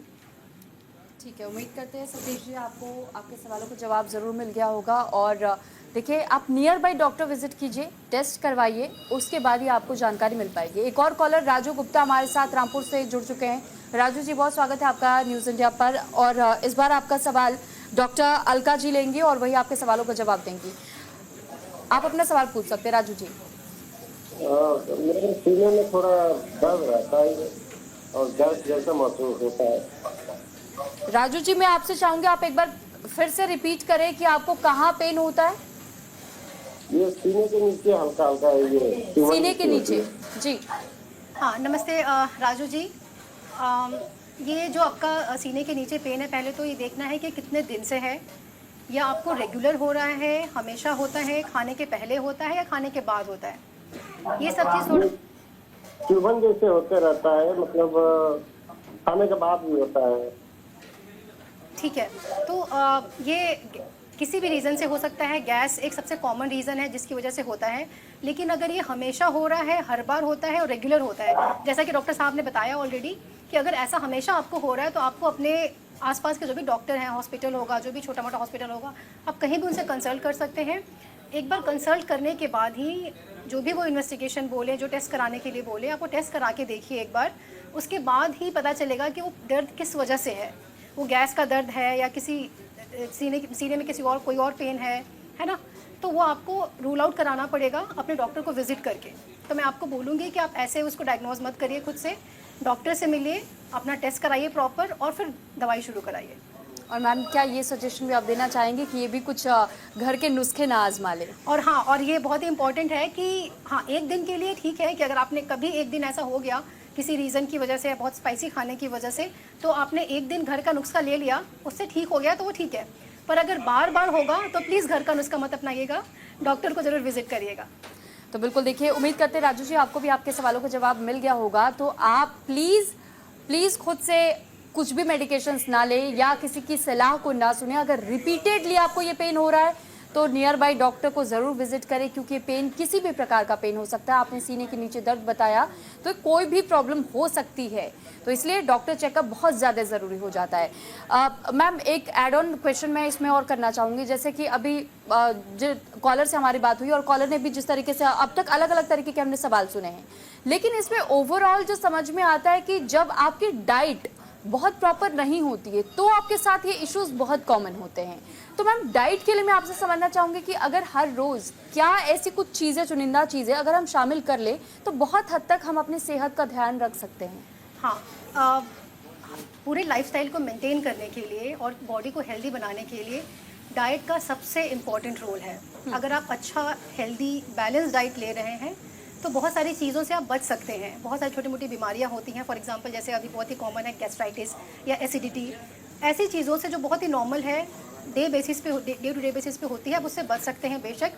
[SPEAKER 2] ठीक है, उम्मीद करते हैं सतीश जी आपको आपके सवालों का जवाब ज़रूर मिल गया होगा। और देखिए, आप नियर बाई डॉक्टर विजिट कीजिए, टेस्ट करवाइए, उसके बाद ही आपको जानकारी मिल पाएगी। एक और कॉलर राजू गुप्ता हमारे साथ रामपुर से जुड़ चुके हैं। राजू जी, बहुत स्वागत है आपका न्यूज़ इंडिया पर। और इस बार आपका सवाल डॉक्टर अलका जी लेंगे और वही आपके सवालों का जवाब देंगी। आप अपना सवाल पूछ सकते हैं राजू जी।
[SPEAKER 8] मेरे सीने में थोड़ा दर्द रहता है और दर्द जैसा महसूस होता है।
[SPEAKER 2] राजू जी, मैं आपसे चाहूंगी आप एक बार फिर से रिपीट करें कि आपको कहाँ पेन होता है।
[SPEAKER 8] ये सीने के नीचे हल्का हल्का है, ये
[SPEAKER 2] सीने के नीचे। जी
[SPEAKER 5] हाँ, नमस्ते राजू जी। ये जो आपका सीने के नीचे पेन है, पहले तो ये देखना है कि कितने दिन से है, या आपको रेगुलर हो रहा है, हमेशा होता है, खाने के पहले होता है या खाने के बाद होता है, ये सब चीज़ थोड़ा
[SPEAKER 8] चुभन जैसे होते रहता है, मतलब खाने के बाद भी होता है।
[SPEAKER 5] ठीक है। तो ये किसी भी रीज़न से हो सकता है। गैस एक सबसे कॉमन रीज़न है जिसकी वजह से होता है, लेकिन अगर ये हमेशा हो रहा है, हर बार होता है और रेगुलर होता है, जैसा कि डॉक्टर साहब ने बताया ऑलरेडी कि अगर ऐसा हमेशा आपको हो रहा है तो आपको अपने आसपास के जो भी डॉक्टर हैं, हॉस्पिटल होगा, जो भी छोटा मोटा हॉस्पिटल होगा, आप कहीं भी उनसे कंसल्ट कर सकते हैं। एक बार कंसल्ट करने के बाद ही जो भी वो इन्वेस्टिगेशन बोले, जो टेस्ट कराने के लिए बोले, आप वो टेस्ट करा के देखिए एक बार। उसके बाद ही पता चलेगा कि वो दर्द किस वजह से है, वो गैस का दर्द है या किसी सीने में किसी और कोई और पेन है ना, तो वो आपको रूल आउट कराना पड़ेगा अपने डॉक्टर को विजिट करके। तो मैं आपको बोलूँगी कि आप ऐसे उसको डायग्नोज मत करिए, खुद से डॉक्टर से मिलिए, अपना टेस्ट कराइए प्रॉपर और फिर दवाई शुरू कराइए।
[SPEAKER 2] और मैम, क्या ये सजेशन भी आप देना चाहेंगे कि ये भी कुछ घर के नुस्खे ना आजमा ले?
[SPEAKER 5] और हाँ, और ये बहुत ही इंपॉर्टेंट है कि हाँ, एक दिन के लिए ठीक है कि अगर आपने कभी एक दिन ऐसा हो गया किसी रीज़न की वजह से, बहुत स्पाइसी खाने की वजह से, तो आपने एक दिन घर का नुस्खा ले लिया, उससे ठीक हो गया तो वो ठीक है। पर अगर बार बार होगा तो प्लीज़ घर का नुस्खा मत अपनाइएगा, डॉक्टर को ज़रूर विजिट करिएगा।
[SPEAKER 2] तो बिल्कुल, देखिए, उम्मीद करते हैं राजू जी आपको भी आपके सवालों का जवाब मिल गया होगा। तो आप प्लीज़ खुद से कुछ भी मेडिकेशंस ना लें या किसी की सलाह को ना सुने। अगर रिपीटेडली आपको ये पेन हो रहा है तो नियर बाई डॉक्टर को ज़रूर विजिट करें, क्योंकि पेन किसी भी प्रकार का पेन हो सकता है। आपने सीने के नीचे दर्द बताया, तो कोई भी प्रॉब्लम हो सकती है, तो इसलिए डॉक्टर चेकअप बहुत ज़्यादा ज़रूरी हो जाता है। मैम, एक एड ऑन क्वेश्चन मैं इसमें और करना चाहूँगी। जैसे कि अभी जो कॉलर से हमारी बात हुई और कॉलर ने भी जिस तरीके से अब तक अलग अलग तरीके के हमने सवाल सुने हैं, लेकिन इसमें ओवरऑल जो समझ में आता है कि जब आपकी डाइट बहुत प्रॉपर नहीं होती है तो आपके साथ ये इश्यूज बहुत कॉमन होते हैं। तो मैम, डाइट के लिए मैं आपसे समझना चाहूँगी कि अगर हर रोज़ क्या ऐसी कुछ चीज़ें, चुनिंदा चीज़ें अगर हम शामिल कर ले तो बहुत हद तक हम अपनी सेहत का ध्यान रख सकते हैं।
[SPEAKER 5] हाँ, पूरे लाइफस्टाइल को मेंटेन करने के लिए और बॉडी को हेल्दी बनाने के लिए डाइट का सबसे इम्पॉर्टेंट रोल है। अगर आप अच्छा हेल्दी बैलेंस डाइट ले रहे हैं तो बहुत सारी चीज़ों से आप बच सकते हैं। बहुत सारी छोटी मोटी बीमारियां होती हैं, फॉर एग्जांपल जैसे अभी बहुत ही कॉमन है गैस्ट्राइटिस या एसिडिटी, ऐसी चीज़ों से जो बहुत ही नॉर्मल है, डे टू डे बेसिस पे होती है, आप उससे बच सकते हैं बेशक।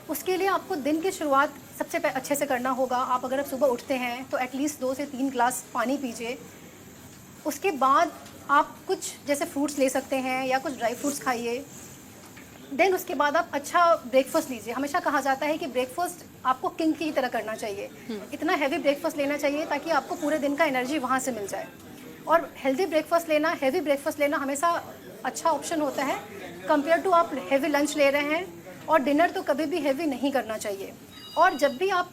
[SPEAKER 5] उसके लिए आपको दिन की शुरुआत सबसे अच्छे से करना होगा। आप अगर सुबह उठते हैं तो एटलीस्ट 2 से 3 ग्लास पानी पीजिए। उसके बाद आप कुछ जैसे फ्रूट्स ले सकते हैं या कुछ ड्राई फ्रूट्स खाइए। देन उसके बाद आप अच्छा ब्रेकफास्ट लीजिए। हमेशा कहा जाता है कि ब्रेकफास्ट आपको किंग की तरह करना चाहिए, इतना हैवी ब्रेकफास्ट लेना चाहिए ताकि आपको पूरे दिन का एनर्जी वहाँ से मिल जाए। और हेल्दी ब्रेकफास्ट लेना, हैवी ब्रेकफास्ट लेना हमेशा अच्छा ऑप्शन होता है कंपेयर टू आप हैवी लंच ले रहे हैं। और डिनर तो कभी भी हैवी नहीं करना चाहिए। और जब भी आप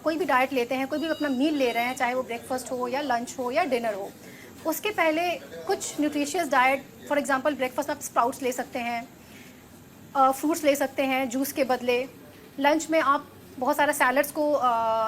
[SPEAKER 5] कोई भी डाइट लेते हैं, कोई भी अपना मील ले रहे हैं, चाहे वो ब्रेकफास्ट हो या लंच हो या डिनर हो, उसके पहले कुछ nutritious diet, for example breakfast आप स्प्राउट्स ले सकते हैं, फ्रूट्स ले सकते हैं जूस के बदले। लंच में आप बहुत सारा सैलड्स को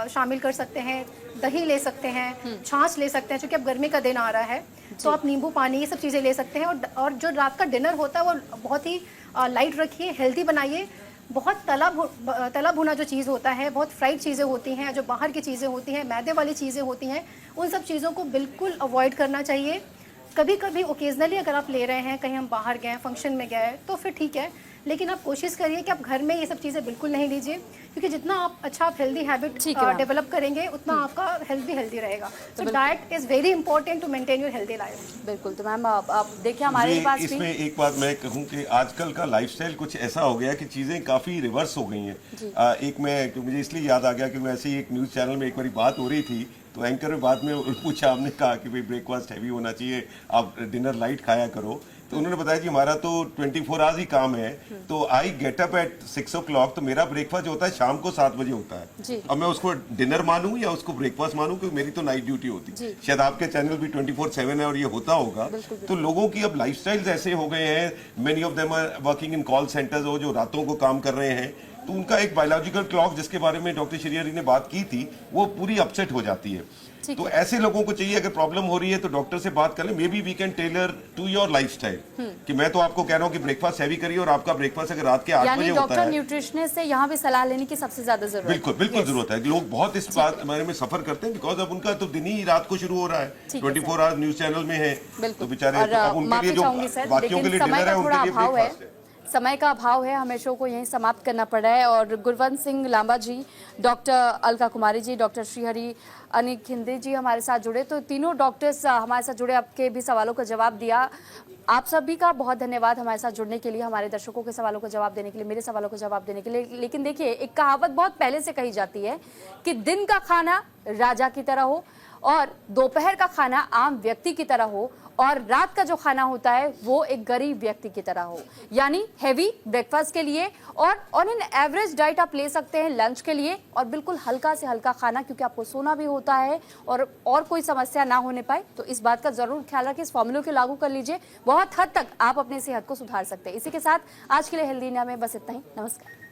[SPEAKER 5] शामिल कर सकते हैं, दही ले सकते हैं, छाछ ले सकते हैं, क्योंकि अब गर्मी का दिन आ रहा है तो आप नींबू पानी ये सब चीज़ें ले सकते हैं। और जो रात का डिनर होता है वो बहुत ही लाइट रखिए, हेल्दी बनाइए। बहुत तला भुना जो चीज़ होता है, बहुत फ्राइड चीज़ें होती हैं, जो बाहर की चीज़ें होती हैं, मैदे वाली चीज़ें होती हैं, उन सब चीज़ों को बिल्कुल अवॉइड करना चाहिए। कभी कभी ओकेजनली अगर आप ले रहे हैं, कहीं हम बाहर गए, फंक्शन में गए, तो फिर ठीक है, लेकिन आप कोशिश करिए कि आप घर में ये सब चीज़ें बिल्कुल नहीं लीजिए, क्योंकि जितना आप हेल्दी हैबिट
[SPEAKER 2] ठीक है, मैम।
[SPEAKER 5] डेवलप करेंगे उतना आपका हेल्थ भी हेल्दी रहेगा। So diet is very important to maintain your healthy life.
[SPEAKER 2] बिल्कुल। तो मैम आप देखिए हमारे पास भी
[SPEAKER 4] इसमें एक बात मैं कहूँ कि आजकल का लाइफस्टाइल कुछ ऐसा हो गया कि चीज़ें काफ़ी रिवर्स हो गई हैं। एक मैं मुझे इसलिए याद आ गया कि मैं ऐसे ही एक न्यूज़ चैनल में एक बारी बात हो रही थी, तो एंकर में बाद में पूछा, हमने कहा कि भाई ब्रेकफास्ट हैवी होना चाहिए, आप डिनर लाइट खाया करो। तो उन्होंने बताया कि हमारा तो 24 आवर्स ही काम है, तो I get up at 6 o'clock, तो मेरा ब्रेकफास्ट जो होता है शाम को 7 बजे होता है। अब मैं उसको डिनर मानूं या उसको ब्रेकफास्ट मानूं, क्योंकि मेरी तो नाइट ड्यूटी होती है। शायद आपके चैनल भी 24/7 है और ये होता होगा। तो लोगों की अब लाइफस्टाइल्स ऐसे हो गए हैं, many of them are working in call centres, हो जो रातों को काम कर रहे हैं, तो उनका एक बायोलॉजिकल क्लॉक जिसके बारे में डॉक्टर श्रीहरि ने बात की थी, वो पूरी अपसेट हो जाती है। तो ऐसे लोगों को चाहिए, अगर प्रॉब्लम हो रही है तो डॉक्टर से बात कर ले, maybe we can tailor to your lifestyle. कि मैं तो आपको कह रहा हूँ कि ब्रेकफास्ट हैवी करिए, और आपका ब्रेकफास्ट अगर रात के 8 बजे होता
[SPEAKER 2] डॉक्टर
[SPEAKER 4] है,
[SPEAKER 2] न्यूट्रिशनिस्ट से यहाँ भी सलाह लेने की सबसे ज्यादा जरूरत है।
[SPEAKER 4] बिल्कुल बिल्कुल जरूरत है। लोग बहुत इस बात बारे में सफर करते हैं, बिकॉज अब उनका तो दिन ही रात को शुरू हो रहा है, 24 आवर्स न्यूज चैनल में है, तो बेचारे अब उनके लिए जो बाकियों के लिए डिनर है, उनके लिए ब्रेकफास्ट है।
[SPEAKER 2] समय का अभाव है, हमें शो को यहीं समाप्त करना पड़ रहा है। और गुरवंत सिंह लांबा जी, डॉक्टर अलका कुमारी जी, डॉक्टर श्रीहरि अनिक खिंदे जी हमारे साथ जुड़े, तो तीनों डॉक्टर्स हमारे साथ जुड़े, आपके भी सवालों का जवाब दिया। आप सभी का बहुत धन्यवाद हमारे साथ जुड़ने के लिए, हमारे दर्शकों के सवालों का जवाब देने के लिए, मेरे सवालों का जवाब देने के लिए। लेकिन देखिए, एक कहावत बहुत पहले से कही जाती है कि दिन का खाना राजा की तरह हो, और दोपहर का खाना आम व्यक्ति की तरह हो, और रात का जो खाना होता है वो एक गरीब व्यक्ति की तरह हो। यानी हैवी ब्रेकफास्ट के लिए, और ऑन एन एवरेज डाइट आप ले सकते हैं लंच के लिए, और बिल्कुल हल्का से हल्का खाना, क्योंकि आपको सोना भी होता है और कोई समस्या ना होने पाए। तो इस बात का जरूर ख्याल रखें, इस फॉर्मूले को लागू कर लीजिए, बहुत हद तक आप अपनी सेहत को सुधार सकते हैं। इसी के साथ आज के लिए हेल्दी इंडिया में बस इतना ही। नमस्कार।